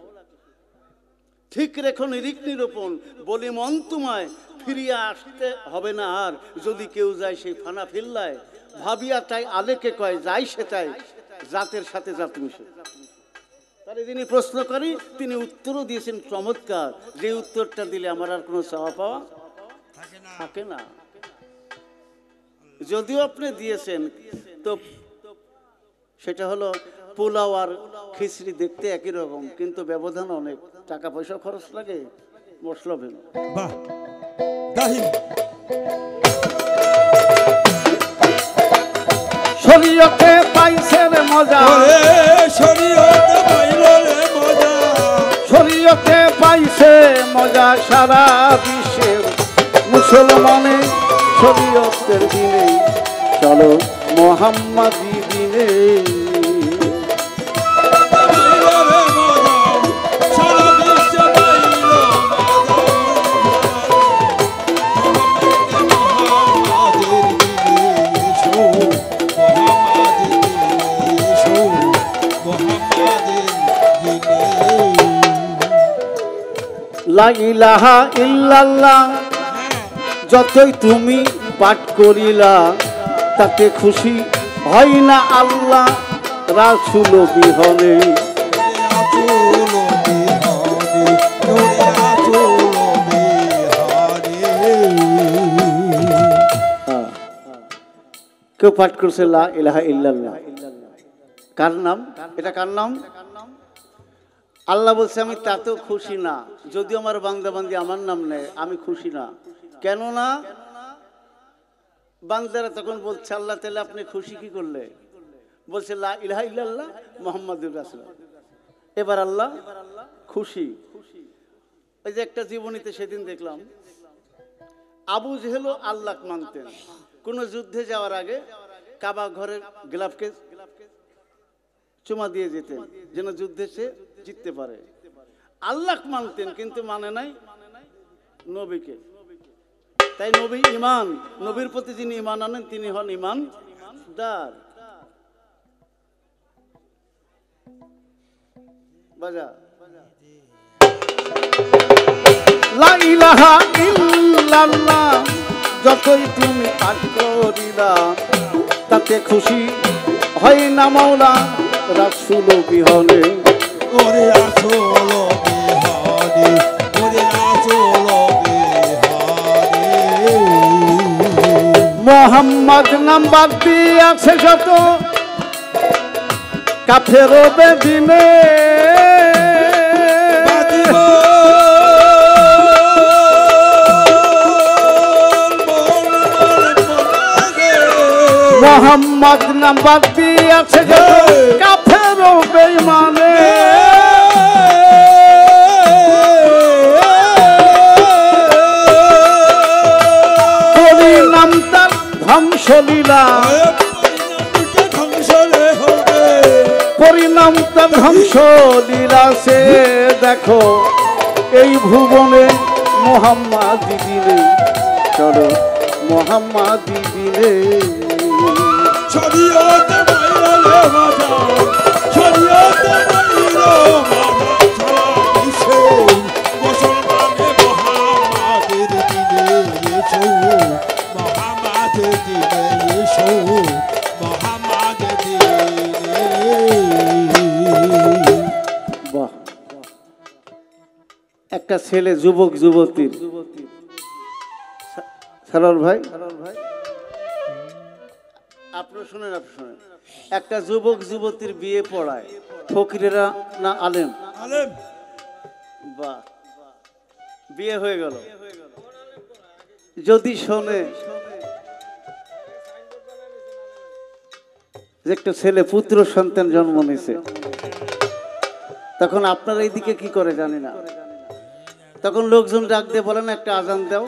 ঠিক রেখো নিরিখ নিরূপণ, বলি মন তোমায় ফিরিয়া আসতে হবে না আর, যদি কেউ যায় সেই ফানা ফিল্লায়, ভাবিয়া তাই আলেকে কয় যাই সেটাই জাতের সাথে জাত মিশে। তাহলে যিনি প্রশ্ন করি তিনি উত্তরও দিয়েছেন চমৎকার, যে উত্তরটা দিলে আমার আর কোনো চাওয়া পাওয়া থাকে না। যদিও আপনি দিয়েছেন তো সেটা হলো পোলাও আর খিচড়ি দেখতে একই রকম, কিন্তু ব্যবধান অনেক, টাকা পয়সা খরচ লাগে, মশলা ভিন্ন। শরীয়তে পাইছে রে মজা, শরীয়তে পাইল রে মজা, শরীয়তে পাইছে মজা সারা বিশ্বের মুসলমানে, শরীয়তের দিনে চলো মুহাম্মাদি দিনে। লা ইলাহা ইল্লাল্লাহ যতই তুমি পাঠ করিলা তাতে খুশি হয় না আল্লাহ রাসূল বিহনে। কেউ পাঠ করছে লা ইলাহা ইল্লাল্লাহ, কার নাম এটা, কার নাম? আল্লাহ বলছে আমি তাতেও খুশি না, যদিও আমার বান্দা বান্দি আমার নাম নেয় আমি খুশি না। কেন না? বান্দারা তখন বলছে আল্লাহ তাআলা আপনি খুশি কি করলে? বলছে লা ইলাহা ইল্লাল্লাহ মুহাম্মাদুর রাসূলুল্লাহ। এবার আল্লাহ খুশি। ওই যে একটা জীবনীতে সেদিন দেখলাম, আবু জেহেলও আল্লাহ মানতেন, কোন যুদ্ধে যাওয়ার আগে কাবা ঘরের গিলাফকে চুমা দিয়ে যেতেন যেন যুদ্ধে সে জিততে পারে। আল্লাহ মানতেন কিন্তু মানে নাই নবীকে। তাই নবী ঈমান, নবীর প্রতি যিনি ঈমান আনেন তিনি হন ঈমানদার। বাজা লা ইলাহা ইল্লাল্লাহ যতই তুমি পাঠ করিলা তাতে খুশি হয় না মাওলা রাসূল বিহনে। ওরে রাসূল বিহনে, ওরে রাসূল বিহনে। মুহাম্মদ নাম্বার দিয়েছে যত কাফের বেদিনে, মোহাম্মদ নাম বাদ দিয়েছে কাফের ও বেঈমানে পরিণাম তার ধ্বংসলীলা পরিণাম তার ধ্বংসলীলা সে দেখো এই ভুবনে মোহাম্মদি দিনে চলো মোহাম্মদি দিনে শরীয়তে মাইরে মাতা শরীয়তে মাইরে মাতা ইসে মুসলমানে মোহাম্মদের দিনে এসো মোহাম্মদের দিনে এসো মোহাম্মদের দিনে বাহ একটা ছেলে যুবক যুবতীর সরল ভাই আপনি শুনেন একটা যুবক যুবতীর বিয়ে পড়ায় ফকিরেরা না আলেম আলেম বাহ বিয়ে হয়ে গেল যদি শোনে যে একটা ছেলে পুত্র সন্তান জন্ম নিছে তখন আপনারা এইদিকে কি করে জানি না তখন লোকজন ডাক দিয়ে বলেন একটা আজান দাও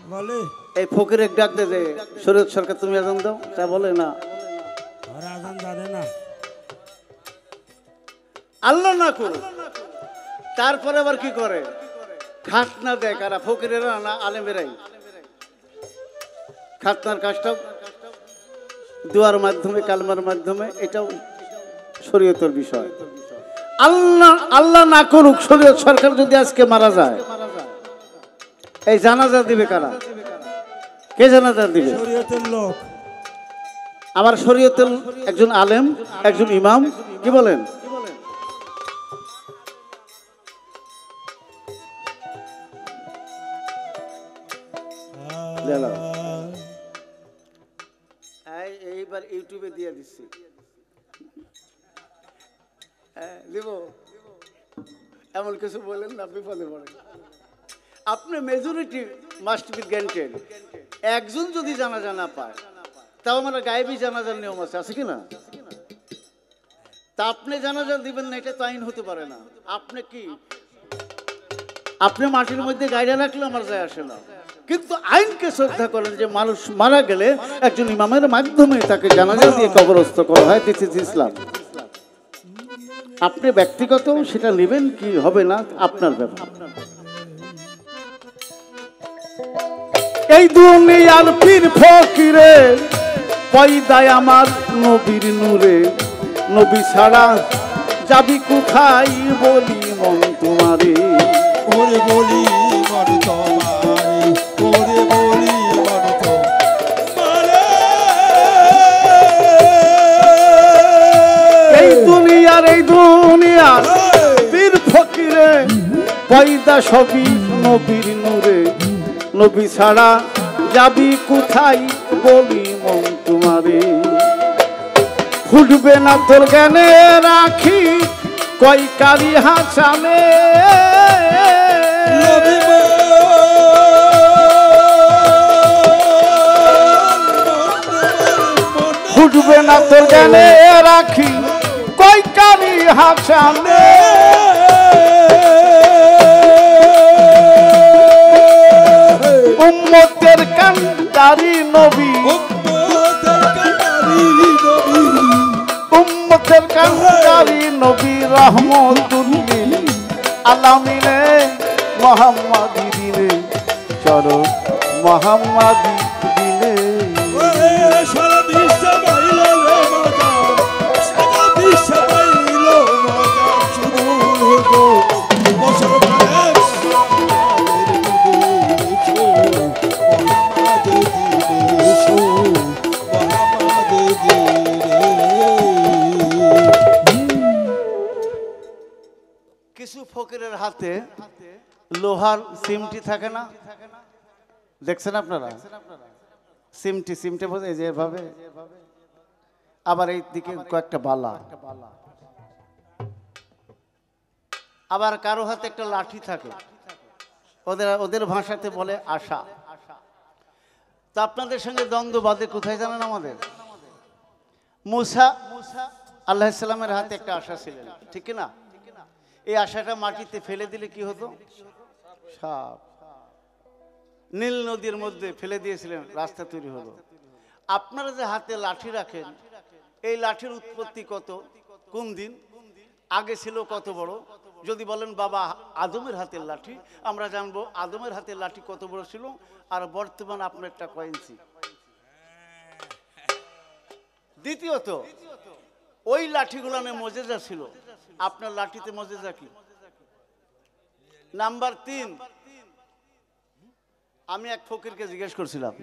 বলে এই ফকির এক ডাক দিয়ে যে শরীয়ত সরকার তুমি আজান দাও তা বলে না ওরা আজান জানে না আল্লাহ না করুক তারপরে আবার কি করে খাতনা দেয় কারা ফকিরেরা না আলেমেরাই খাতনার কাজটাও দোয়ার মাধ্যমে কালমার মাধ্যমে এটাও শরীয়তের বিষয় আল্লাহ আল্লাহ না করুক শরীয়ত সরকার যদি আজকে মারা যায় এই জানাজা দিবে কারা কে জানাজা দিবে শরীয়তের লোক আমার শরীয়তের একজন আলেম একজন ইমাম কি বলেন এইবার ইউটিউবে দিয়ে দিচ্ছি দিব এমন কিছু বলেন না বিপদে পড়ে আপনি মেজরিটি মাস্ট বি গ্যান্টেড একজন যদি জানাজা না পায় তাও আমরা গায়েবী জানাজার নিয়ম আছে কি না তা আপনি জানাজা দিবেন না এটা তো আইন হতে পারে না আপনি কি আপনি মাটির মধ্যে গাইডা রাখলে আমার যায় আসে না কিন্তু আইনকে শ্রদ্ধা করেন যে মানুষ মারা গেলে একজন ইমামের মাধ্যমে তাকে জানাজা দিয়ে কবরস্থ করা হয় দিস ইজ ইসলাম আপনি ব্যক্তিগত সেটা নেবেন কি হবে না আপনার ব্যাপার এই দুনিয়ার পীর ফকিরে পয়দায় আমার নবীর নূরে নবী ছাড়া যাবি কোথায় বলি মন তোমারে ওরে বলি মন তোমারে ওরে বলি মন তোমারে এই দুনিয়ার পীর ফকিরে পয়দা সবই নবীর নূরে নবী ছাড়া যাবি কোথায় বলি মন তোমারে ফুটবে না তোর জ্ঞানে রাখি কই কারি হাসানে ফুটবে না তোর জ্ঞানে রাখি কই কারি হাসানে উম্মতের কান্ডারি নবী উম্মতের কান্ডারি নবী রহমতুল্লিল আলামিনে মুহাম্মাদি দিনে চলো মুহাম্মাদি দিনে সারা বিশ্ব বাইল মজা সারা বিশ্ব বাইল মজা শুরু হলো মুসলমানের কিছু ফকিরের হাতে লোহার সিমটি থাকে না দেখছেন আপনারা সিমটি বোঝে যে এভাবে আবার এই দিকে কয়েকটা বালা আবার কারো হাতে একটা লাঠি থাকে ওদের ভাষাতে বলে আশা তা আপনাদের সঙ্গে দ্বন্দ্ব বাদে কোথায় জানেন আমাদের মুসা আলাইহিস সালামের হাতে একটা আশা ছিলেন, ঠিক কি না? এই আশাটা মাটিতে ফেলে দিলে কি হতো? সাপ। নীল নদীর মধ্যে ফেলে দিয়েছিলেন, রাস্তা তৈরি হলো। আপনারা যে হাতে লাঠি রাখেন, এই লাঠির উৎপত্তি কত, কোন দিন আগে ছিল, কত বড়? যদি বলেন বাবা আদমের হাতের লাঠি, আমরা জানবো আদমের হাতের লাঠি কত বড় ছিল, আর বর্তমান আপনার একটা কয় ইঞ্চি। দ্বিতীয়ত, ওই লাঠিগুলো মজেজা ছিল, আপনার লাঠিতে মজেজা কি? নাম্বার 3, আমি এক ফকিরকে জিজ্ঞেস করছিলাম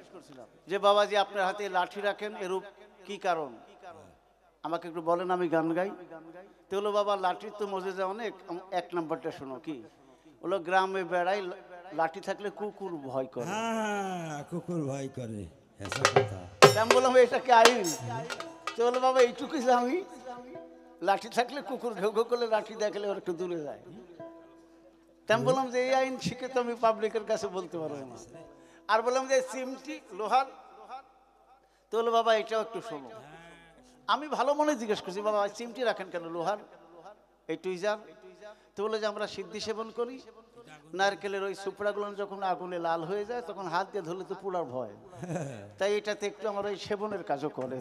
যে বাবাজি আপনার হাতে লাঠি রাখেন, এরূপ কি কারণ? আমাকে একটু বলেন, আমি গান গাই। তো হলো বাবা লাঠির তো মজেজা অনেক। 1 নাম্বারটা শোনো। কি হলো? গ্রামে বেড়াই, লাঠি থাকলে কুকুর ভয় করে। হ্যাঁ, কুকুর ভয় করে, এসব কথা। আমি বললাম এটা কি আইন? তো হলো বাবা এইটুকুই আমি, লাঠি থাকলে কুকুর ঘেউ ঘেউ করলে লাঠি দেখলে ওর একটু দূরে যায়। আমি বললাম যে এই আইন শিখে তো আমি পাবলিকের কাছে বলতে পারবো না। আর বললাম যে চিমটি লোহার, তো হলো বাবা এটাও একটু শোনো। আমি ভালো মনে জিজ্ঞেস করছি, বাবা চিমটি রাখেন কেন লোহার, এই টুইজার? তো বলে যে আমরা সিদ্ধি সেবন করি, নারকেলের ওই সুপড়াগুলো যখন আগুনে লাল হয়ে যায় তখন হাত দিয়ে ধরলে তো পুরার ভয়, তাই এটাতে একটু আমার ওই সেবনের কাজও করে।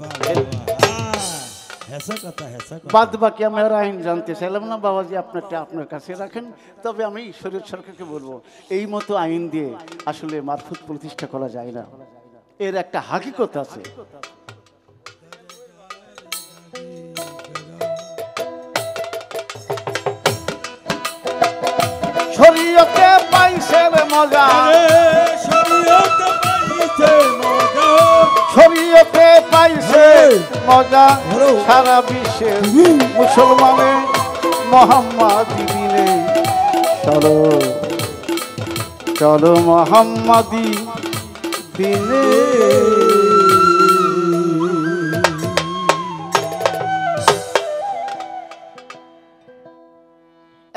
বাদ বাকি আমি আর আইন জানতে চাইলাম না। বাবাজি আপনারটা আপনার কাছে রাখেন। তবে আমি শরীয়ত সরকারকে বলবো, এই মতো আইন দিয়ে আসলে মারফত প্রতিষ্ঠা করা যায় না, এর একটা হাকিকত আছে। শরীয়তে পাইছে মজা, শরীয়তে পাইছে মজা, শরীয়তে পাইছে মজা, সারা বিশ্বে মুসলমানে মোহাম্মদী দিনে। চলো চলো মোহাম্মদী দিনে।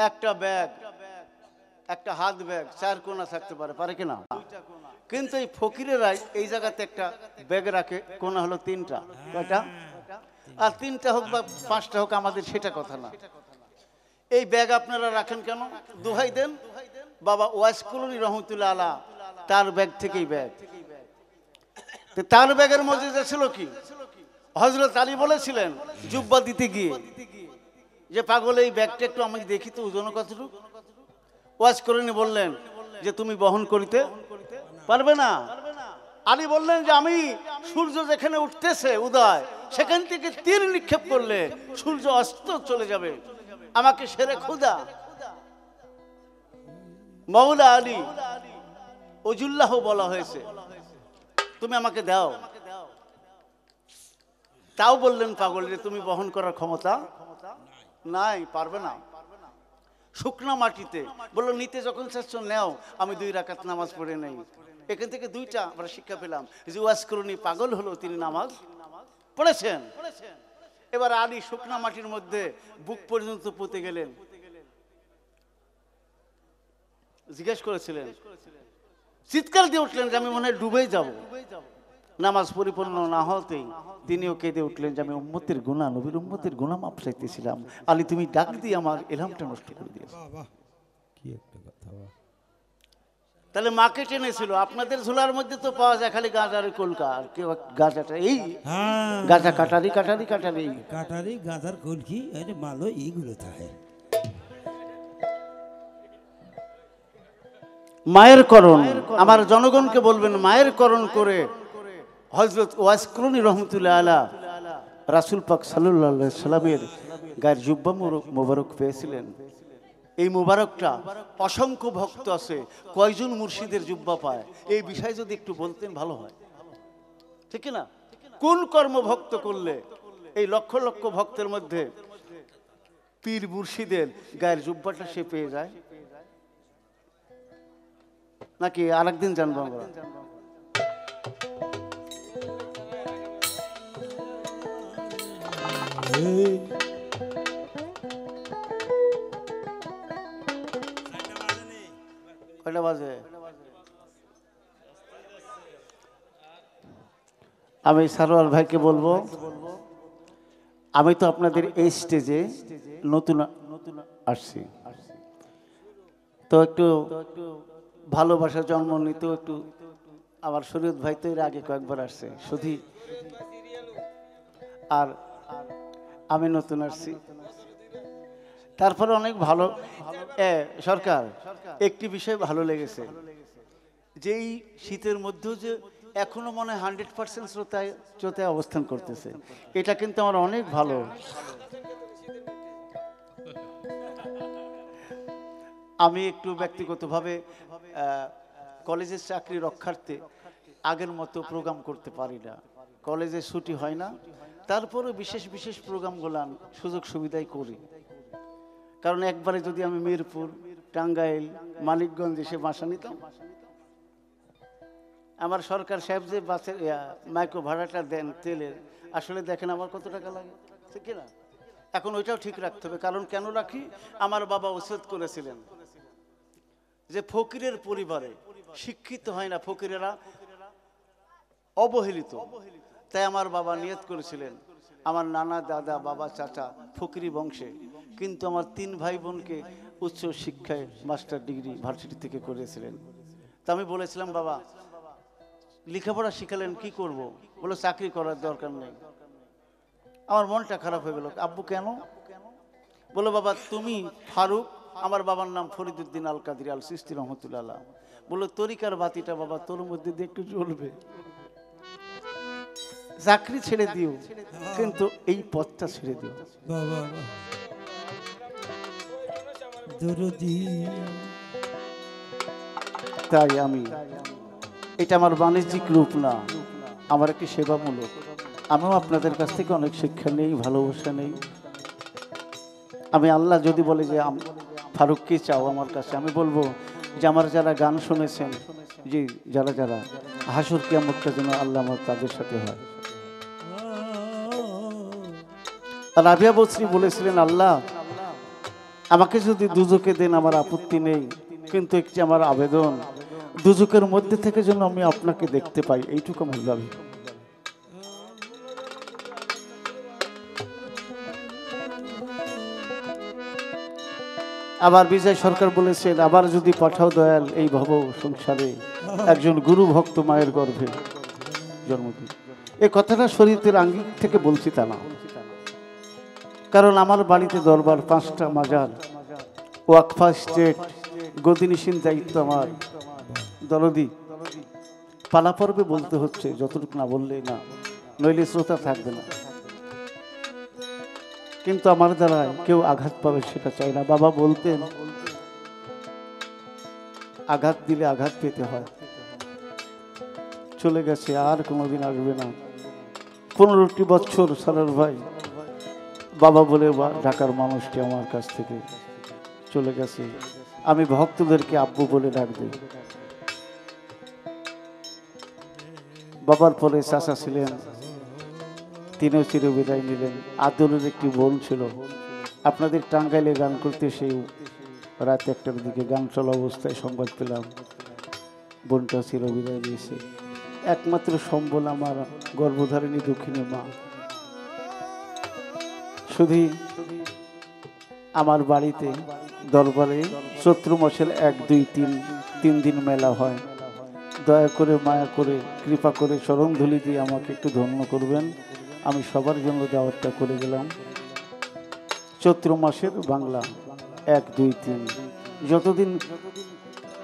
একটা ব্যাগ, একটা হাত ব্যাগ 4 কোণা থাকতে পারে, পারে কিনা? কিন্তু এই ফকিরেরাই এই জায়গাতে একটা ব্যাগ রাখে, কোণা হলো 3টা। কয়টা? আর 3টা হোক বা 5টা হোক, আমাদের সেটা কথা না। এই ব্যাগ আপনারা রাখেন কেন? দোহাই দেন বাবা ওয়াইস কলোনি রহমতুল্লাহ আলা, তার ব্যাগ থেকেই ব্যাগ। তার ব্যাগের মধ্যে ছিল কি? হযরত আলী বলেছিলেন জুব্বা দিতে গিয়ে যে পাগল এই ব্যাগটা একটু আমি দেখি তো, ওজন কতটুকু? ওয়াজ করেনি, বললেন যে তুমি বহন করিতে পারবে না। আলী বললেন যে আমি সূর্য যেখানে উঠতেছে উদয়, সেখান থেকে তীর নিক্ষেপ করলে সূর্য অস্ত চলে যাবে, আমাকে সেরে খুদা মাওলা আলী ওজুল্লাহ বলা হয়েছে, তুমি আমাকে দাও। তাও বললেন পাগল যে তুমি বহন করার ক্ষমতা নাই, পারবে না। শুকনা মাটিতে বললো নিতে যখন চাচ্ছ নেও, আমি 2 রাকাত নামাজ পড়ে নেই। এখান থেকে 2টা আমরা শিক্ষা পেলাম যে ওয়াজ করুনি পাগল হলো, তিনি নামাজ পড়েছেন। এবার আলী শুকনা মাটির মধ্যে বুক পর্যন্ত পুঁতে গেলেন, জিজ্ঞেস করেছিলেন, চিৎকার দিয়ে উঠলেন যে আমি মনে হয় ডুবেই যাব। নামাজ পরিপূর্ণ না হতেই তিনিও কেঁদে উঠলেন যে আমি উম্মতের গুনাহ, নবীর উম্মতের গুনাহ মাপ চাইতেছিলাম। আলী তুমি ডাক দিয়ে আমার এলহামটা নষ্ট করে দিয়েছো। কি একটা কথা। তাহলে মাকে টেনেছিল। আপনাদের ঝোলার মধ্যে তো পাওয়া যায় খালি গাঁজার কলকা, আর কেউ গাঁজাটা এই গাঁজা কাটারি কাটারি কাটারি কাটারি গাঁজার কলকি, আরে মালো এইগুলো থাকে। মায়ের করণ, আমার জনগণকে বলবেন মায়ের করণ করে হযরত ওয়াইস করণী রহমতুল্লাহ আলা রাসূল পাক সাল্লাল্লাহু আলাইহি সাল্লামের গায়ের জুব্বা মোবারক পেয়েছিলেন। এই মোবারকটা অসংখ্য ভক্ত আছে, কয়জন মুর্শিদের জুব্বা পায়, এই বিষয়ে যদি একটু বলতেন ভালো হয়, ঠিক না? কোন কর্ম ভক্ত করলে এই লক্ষ লক্ষ ভক্তের মধ্যে পীর মুর্শিদের গায়ের জুব্বাটা সে পেয়ে যায়? নাকি আরেকদিন জানবো আমরা? কয়টা বাজে? আমি সারোয়ার ভাইকে বলবো আমি তো আপনাদের এই স্টেজে নতুন আসছি, তো একটু ভালোবাসা জন্ম নিতে একটু আমার শরীয়ত ভাই তো এর আগে কয়েকবার আসছে শুধু, আর আমি নতুন আসছি। তারপরে অনেক ভালো সরকার একটি বিষয় ভালো লেগেছে, যে এই শীতের মধ্যেও যে এখনো মনে হয় 100% শ্রোতায় অবস্থান করতেছে, এটা কিন্তু আমার অনেক ভালো। আমি একটু ব্যক্তিগতভাবে কলেজের চাকরি রক্ষার্থে আগের মতো প্রোগ্রাম করতে পারি না, কলেজে ছুটি হয় না, তারপরে বিশেষ বিশেষ প্রোগ্রামগুলো সুযোগ সুবিধাই করি। কারণ একবারে যদি আমি মিরপুর, টাঙ্গাইল, মানিকগঞ্জ এসে বাসা নিতাম, আমার সরকার সাহেব যে বাসের মাইক্রো ভাড়াটা দেন তেলের, আসলে দেখেন আমার কত টাকা লাগে, ঠিক না? এখন ওইটাও ঠিক রাখতে হবে। কারণ কেন রাখি, আমার বাবা ওসিয়ত করেছিলেন যে ফকিরের পরিবারে শিক্ষিত হয় না, ফকিরেরা অবহেলিত। তাই আমার বাবা নিয়ত করেছিলেন, আমার নানা, দাদা, বাবা, চাচা ফকিরি বংশে, কিন্তু আমার 3 ভাই বোনকে উচ্চ শিক্ষায় মাস্টার ডিগ্রি ভার্সিটি থেকে করেছিলেন। তা আমি বলেছিলাম, বাবা লেখাপড়া শিখালেন, কি করব? বলে চাকরি করার দরকার নেই। আমার মনটা খারাপ হয়ে গেল। আব্বু কেন? বলো বাবা তুমি ফারুক, আমার বাবার নাম ফরিদুদ্দিন আল কাদির আল সিস্তি রহমতুল্লাহ। বলো তরিকার বাতিটা বাবা তোর মধ্যে দিয়ে একটু জ্বলবে, চাকরি ছেড়ে দিও, কিন্তু এই পথটা ছেড়ে দিও। বাবা দরদি। তাই আমি, এটা আমার বাণিজ্যিক রূপ না, আমার একটি সেবামূলক। আমিও আপনাদের কাছ থেকে অনেক শিক্ষা নেই, ভালোবাসা নেই। আমি আল্লাহ যদি বলে যে ফারুক কি চাও আমার কাছে, আমি বলবো যে আমার যারা গান শুনেছেন, যে যারা যারা হাসুর কিয়ামতটা যেন আল্লাহ আমার তাদের সাথে হয়। রাবিয়া বসরি বলেছিলেন, আল্লাহ আমাকে যদি দুজকে দেন আমার আপত্তি নেই, কিন্তু একটি আমার আবেদন, দুজকের মধ্যে থেকে যেন আমি আপনাকে দেখতে পাই, এইটুকু আমি ভাবি। আবার বিজয় সরকার বলেছেন, আবার যদি পাঠাও দয়াল এই ভব সংসারে একজন গুরু ভক্ত মায়ের গর্ভে জন্মদিন। এই কথাটা শরীয়তের আঙ্গিক থেকে বলছি তা না, কারণ আমার বাড়িতে দরবার, 5টা মাজার, ওয়াকফা স্টেট, গদিনিসীন দায়িত্ব আমার। দরদি পালা পর্বে বলতে হচ্ছে, যতটুকু না বললেই না, নইলে শ্রোতা থাকবে না। কিন্তু আমার দ্বারা কেউ আঘাত পাবে সেটা চাই না। বাবা বলতেন, আঘাত দিলে আঘাত পেতে হয়। চলে গেছে, আর কোনোদিন আসবে না। 15টি বছর সারার ভাই বাবা বলে ঢাকার মানুষটি আমার কাছ থেকে চলে গেছে। আমি ভক্তদেরকে আব্বু বলে ডাক দিই। বাবার পরে চাচা ছিলেন, তিনিও চিরবিদায় নিলেন। আদরের একটি বোন ছিল, আপনাদের টাঙ্গাইলে গান করতে সেই রাত 1টার দিকে গান চলা অবস্থায় সংবাদ পেলাম বোনটা চিরবিদায় নিয়েছে। একমাত্র সম্বল আমার গর্ভধারিণী দক্ষিণী মা। শুধু আমার বাড়িতে দরবারে চৈত্র মাসের 1, 2, 3 দিন মেলা হয়। দয়া করে, মায়া করে, কৃপা করে চরণ ধুলি দিয়ে আমাকে একটু ধন্য করবেন। আমি সবার জন্য দাওয়াতটা করে গেলাম। চৈত্র মাসের বাংলা 1, 2, 3 যতদিন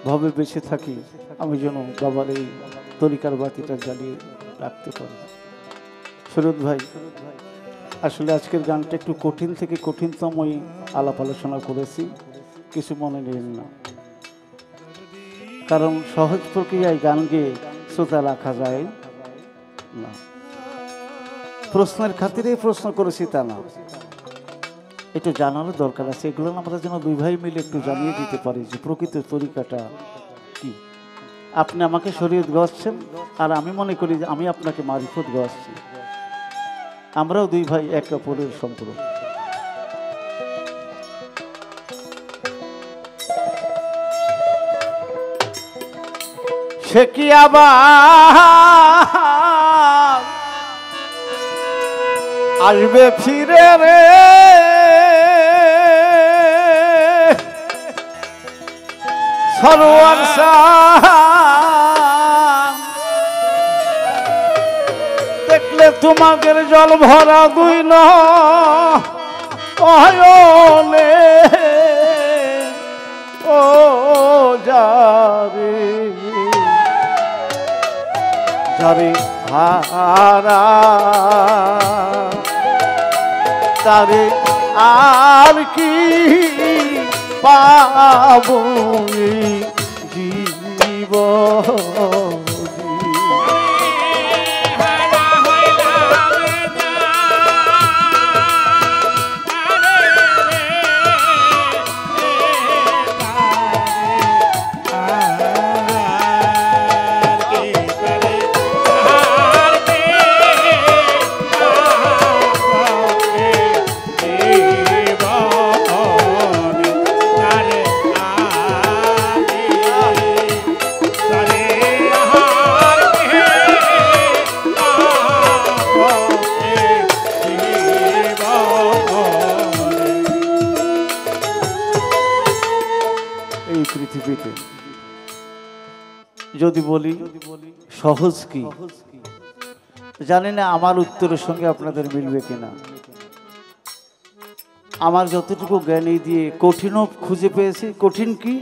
ভাবে বেঁচে থাকি, আমি যেন বাবার এই তরিকার বাতিটা জ্বালিয়ে রাখতে পারি। শরীয়ত ভাই, আসলে আজকের গানটা একটু কঠিন থেকে কঠিনতমই আলাপ আলোচনা করেছি, কিছু মনে নেন না। কারণ সহজ প্রক্রিয়ায় গান গেয়ে শ্রোতা রাখা যায় না। প্রশ্নের খাতিরে প্রশ্ন করেছি তা না, একটু জানারও দরকার আছে। এগুলো আমরা যেন 2 ভাই মিলে একটু জানিয়ে দিতে পারি যে প্রকৃত তরিকাটা কি। আপনি আমাকে শরীয়ত গাওয়াচ্ছেন, আর আমি মনে করি যে আমি আপনাকে মারিফত গাওয়াচ্ছি। আমরাও 2 ভাই, এক অপরের সম্পর্ক। সে কি আবার আসবে ফিরে রে সরোয়ার দেখলে তোমাদের জল ভরা দুই নয়নে ও যারে যারে হারা তারে আর কি পাবো জীব পৃথিবীতে যদি বলি সহজ কি জানি না, আমার উত্তরের সঙ্গে আপনাদের মিলবে কিনা। আমার যতটুকু জ্ঞানী দিয়ে কঠিনও খুঁজে পেয়েছি, কঠিন কি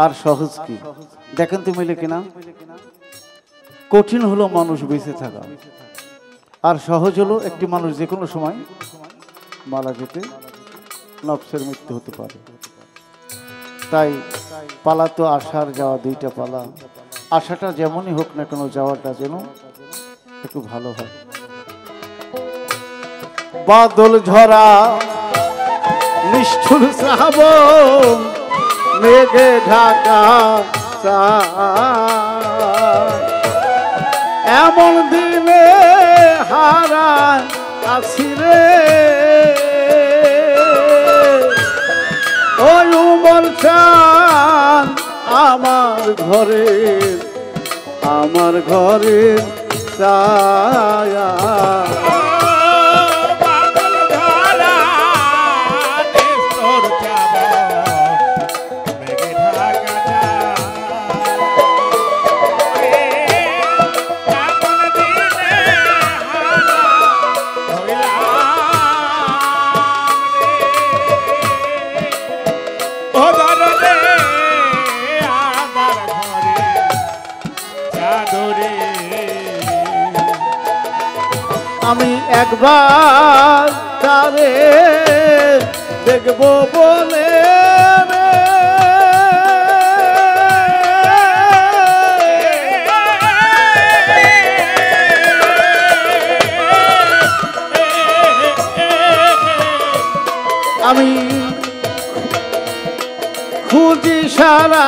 আর সহজ কি দেখেন তো মিলে কিনা। কঠিন হলো মানুষ বেঁচে থাকা, আর সহজ হলো একটি মানুষ যে কোনো সময় মারা যেতে, নফসের মৃত্যু হতে পারে। তাই পালা তো আসার যাওয়া দুইটা পালা, আশাটা যেমনই হোক না কেন যাওয়াটা যেন একটু ভালো হয়। বাদল ঝরা নিষ্ঠুর শ্রাবণ মেঘে ঢাকা এমন দিনে হারায় আসিরে ওই উমর চান আমার ঘরের ছায়া আমি একবার তারে দেখব বলে আমি খুঁজি সারা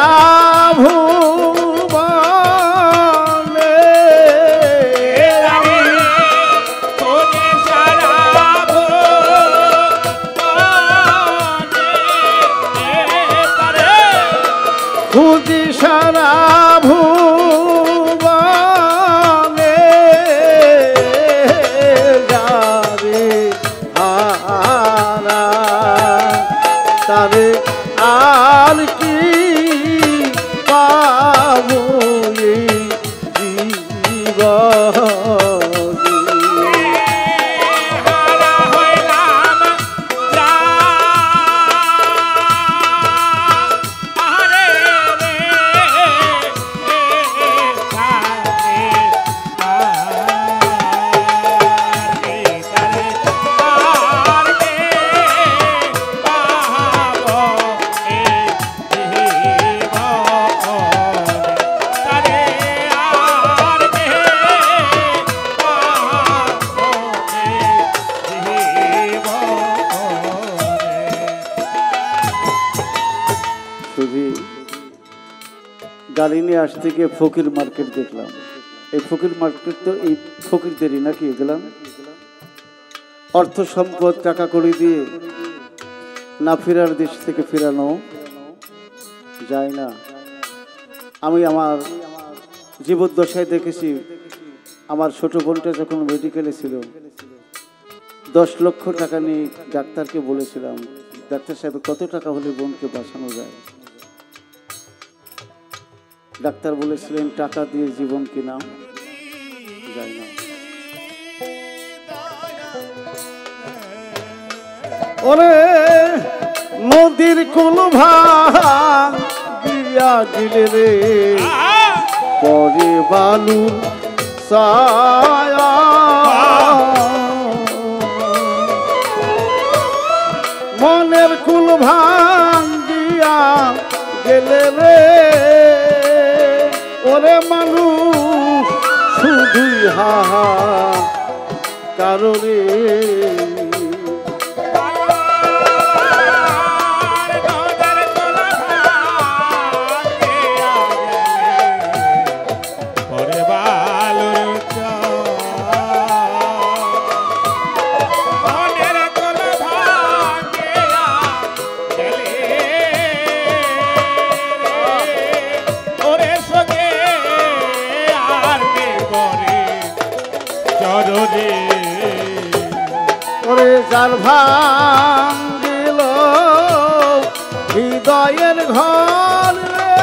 খুঁজি সারা ভুবনে যারে হারা তারে আর কি পাবো গাড়ি নিয়ে আসতে গিয়ে ফকির মার্কেট দেখলাম। এই ফকির মার্কেট তো এই ফকিরদেরই নাকি গেলাম। অর্থ সম্পদ টাকা কড়ি দিয়ে না ফেরার দেশ থেকে ফেরানো যায় না। আমি আমার জীবদ্দশায় দেখেছি, আমার ছোট বোনটা যখন মেডিকেলে ছিল, 10 লক্ষ টাকা নিয়ে ডাক্তারকে বলেছিলাম, ডাক্তার সাহেব কত টাকা হলে বোনকে বাঁচানো যায়? ডাক্তার বলেছিলেন টাকা দিয়ে জীবন কিনা যায় না। ওরে নদীর কুল ভাঙিয়া দিলে রে পরে বালু ছায়া, মনের কুল ভাঙিয়া গেলে রে ওরে মানুষ শুধুই হাহা কারণে। ওরে যার ভাঙিল হৃদয়ের ঘর রে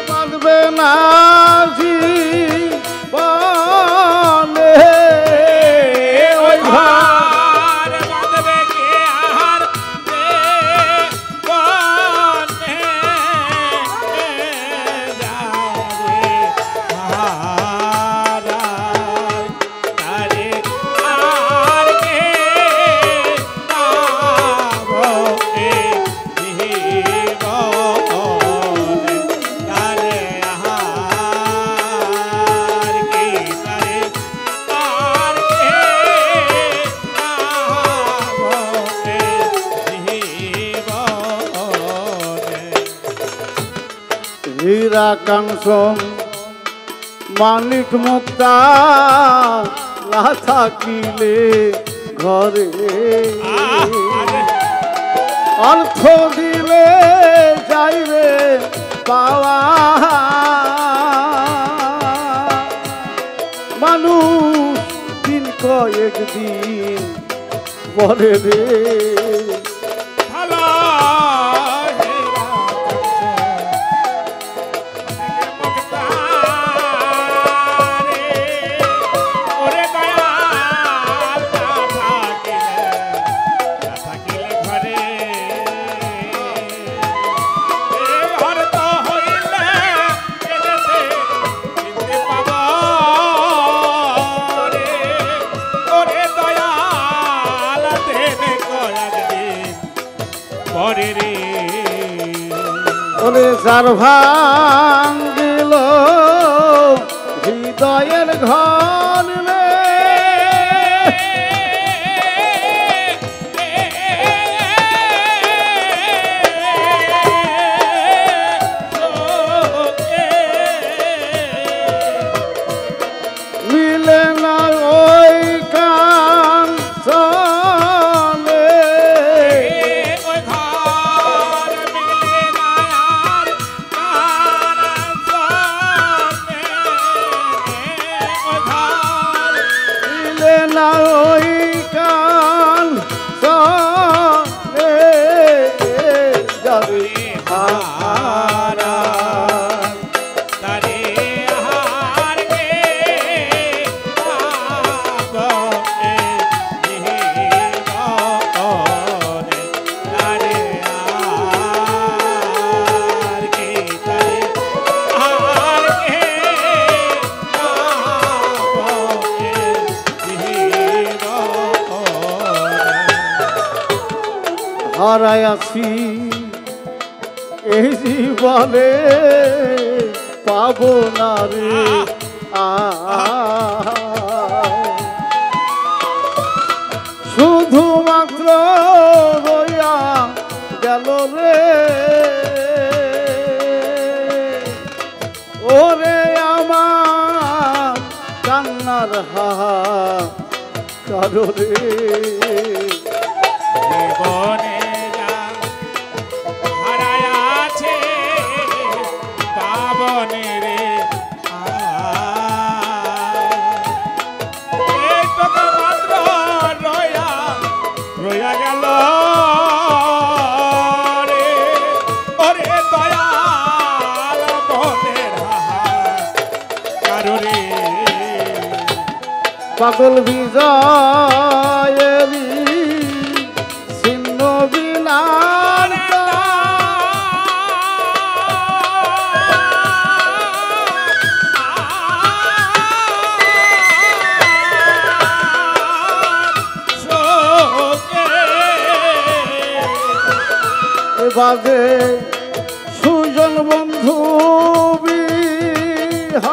বাঁধবে না জীবনে ওই ঘর, বাঁধবে কে আর জীবনে যাবে হারায় তারে আর কে পাবো এ জীবনে তারে আর কে তারে আর কে পাবো এ জীবনে। হীরা কাঞ্চন মানিক মুক্তা না থাকিলে ঘরে অর্থ দিলে যাইবে পাওয়া মানুষ দিন কয়েক দিন পরে রে ওরে যার ভাঙিল হৃদয়ের ঘর রে মিলে না ওই কান না ওই কান যাবে হারা তারে হার গে পাবো এ জীবনে তারে হার গে তারে হার গে পাবো এ হারাই আছি এই জীবনে পাবো না রে শুধুমাত্র রইয়া গেল রে ওরে আমার কান্নার হাহা কারো রে রে পাগল বিজয়েরি ছিন্ন বিলার বাজে সুজন বন্ধু বিহানে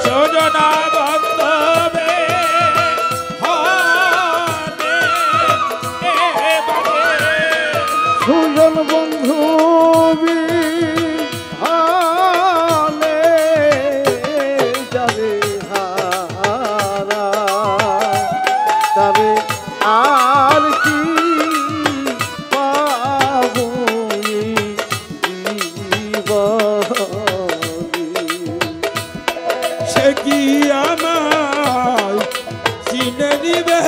সজনা বান্ধবে হানে সুজন বন্ধু বিহানে যাবে হারা তবে আর কি পাবো এই জীবনে। সে কি আমায় চিনে নিবে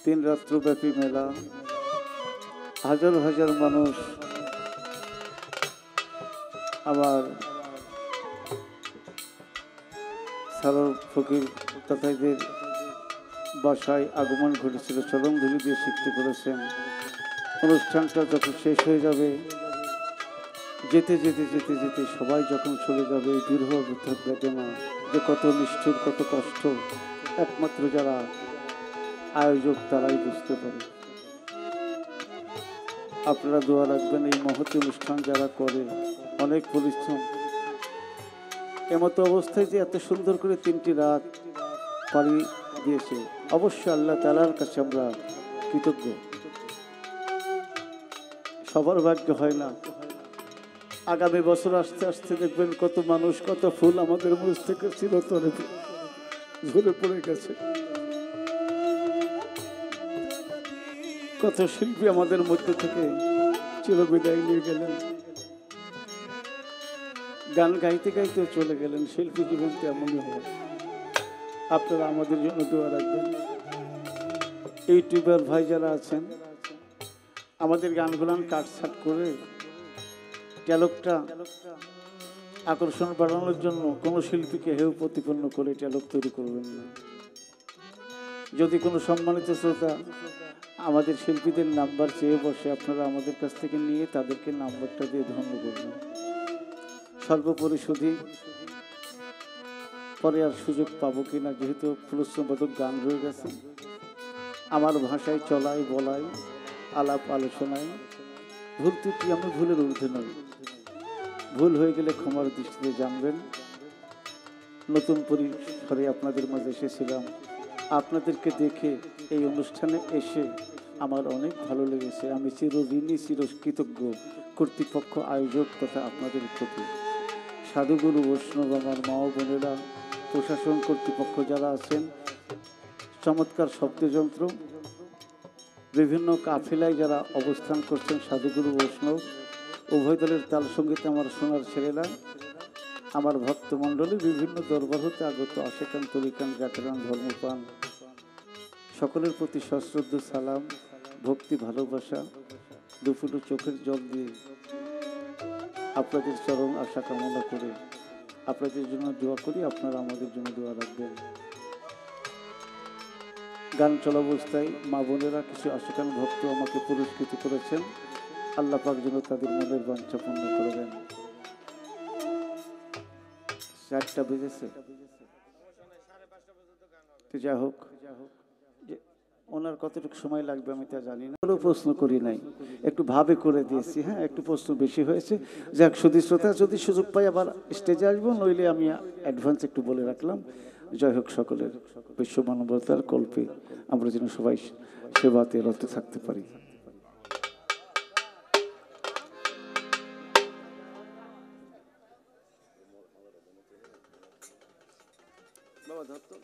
তিন রাত্রব্যাপী মেলা, হাজার হাজার মানুষ আবার সারোর ফকির তাতাইদের বাসায় আগমন ঘটেছিল, চরম ধুলি দিয়ে শিখতে করেছেন। অনুষ্ঠানটা যখন শেষ হয়ে যাবে, যেতে যেতে যেতে যেতে সবাই যখন চলে যাবে, বিরহ বৃথক বেদনা যে কত নিষ্ঠুর, কত কষ্ট একমাত্র যারা আয়োজক তারাই বুঝতে পারে। আপনারা দোয়া রাখবেন, এই মহৎ অনুষ্ঠান যারা করে অনেক পরিশ্রম, এমতো অবস্থায় যে এত সুন্দর করে 3টি রাত পাড়ি দিয়েছে, অবশ্যই আল্লাহ তাআলার কাছে আমরা কৃতজ্ঞ। সবার ভাগ্য হয় না। আগামী বছর আসতে আসতে দেখবেন কত মানুষ, কত ফুল আমাদের মুখ থেকে চিরতরে ঝরে পড়ে গেছে। কত শিল্পী আমাদের মধ্যে থেকে চিরবিদায় নিয়ে গেলেন, গান গাইতে গাইতে চলে গেলেন। শিল্পী জীবন তেমনই হয়। আপনারা আমাদের জন্য দোয়া রাখবেন। ইউটিউবার ভাই যারা আছেন, আমাদের গানগুলান কাটছাট করে ট্যালকটা আকর্ষণ বাড়ানোর জন্য কোনো শিল্পীকে হেয় প্রতিপন্ন করে ট্যালক তৈরি করবেন না। যদি কোনো সম্মানিত শ্রোতা আমাদের শিল্পীদের নাম্বার চেয়ে বসে, আপনারা আমাদের কাছ থেকে নিয়ে তাদেরকে নাম্বারটা দিয়ে ধন্য করবেন। সর্বোপরি শুধু পরে আর সুযোগ পাবো কিনা, যেহেতু প্রশ্নবোধক গান রয়ে গেছে। আমার ভাষায় চলাই বলাই আলাপ আলোচনায় ভুল ত্রুটি আমি ভুলের ঊর্ধ্বে নই। ভুল হয়ে গেলে ক্ষমার দৃষ্টিতে জানবেন। নতুন পরিসরে আপনাদের মাঝে এসেছিলাম। আপনাদেরকে দেখে এই অনুষ্ঠানে এসে আমার অনেক ভালো লেগেছে। আমি চিরঋণী, চিরকৃতজ্ঞ কর্তৃপক্ষ, আয়োজক তথা আপনাদের প্রতি। সাধুগুরু বৈষ্ণব, আমার মা ও বোনেরা, প্রশাসন কর্তৃপক্ষ যারা আছেন, চমৎকার শব্দযন্ত্র, বিভিন্ন কাফেলায় যারা অবস্থান করছেন, সাধুগুরু বৈষ্ণব উভয় দলের তাল সঙ্গীতে আমার সোনার ছেলেরা, আমার ভক্তমণ্ডলী, বিভিন্ন দরবার হতে আগত আশেকান, তরিকান, জাকেরান, ধর্মপান, সকলের প্রতি সশ্রদ্ধ সালাম, ভক্তি, ভালোবাসা, দুফুটো চোখের জল দিয়ে আপনাদের চরণ আশা কামনা করে আপনাদের জন্য দোয়া করি। আপনারা আমাদের জন্য দোয়া রাখবেন। গান চলাবস্থায় মা বোনেরা, কিছু আশেকান ভক্ত আমাকে পুরস্কৃত করেছেন। আল্লাহ পাক যেন তাদের মনের বাঞ্ছা পূর্ণ করে দেন। 4টা বেজেছে। তো যা হোক, যে ওনার কতটুকু সময় লাগবে আমি তা জানি না, কোনো প্রশ্ন করি নাই, একটু ভাবে করে দিয়েছি। হ্যাঁ, একটু প্রশ্ন বেশি হয়েছে। যাক, সুধী শ্রোতা, যদি সুযোগ পাই আবার স্টেজে আসবো, নইলে আমি অ্যাডভান্স একটু বলে রাখলাম। জয় হোক সকলের, বিশ্ব মানবতার কল্পে আমরা যেন সবাই সেবাতে রত থাকতে পারি। বাবা ধর তো।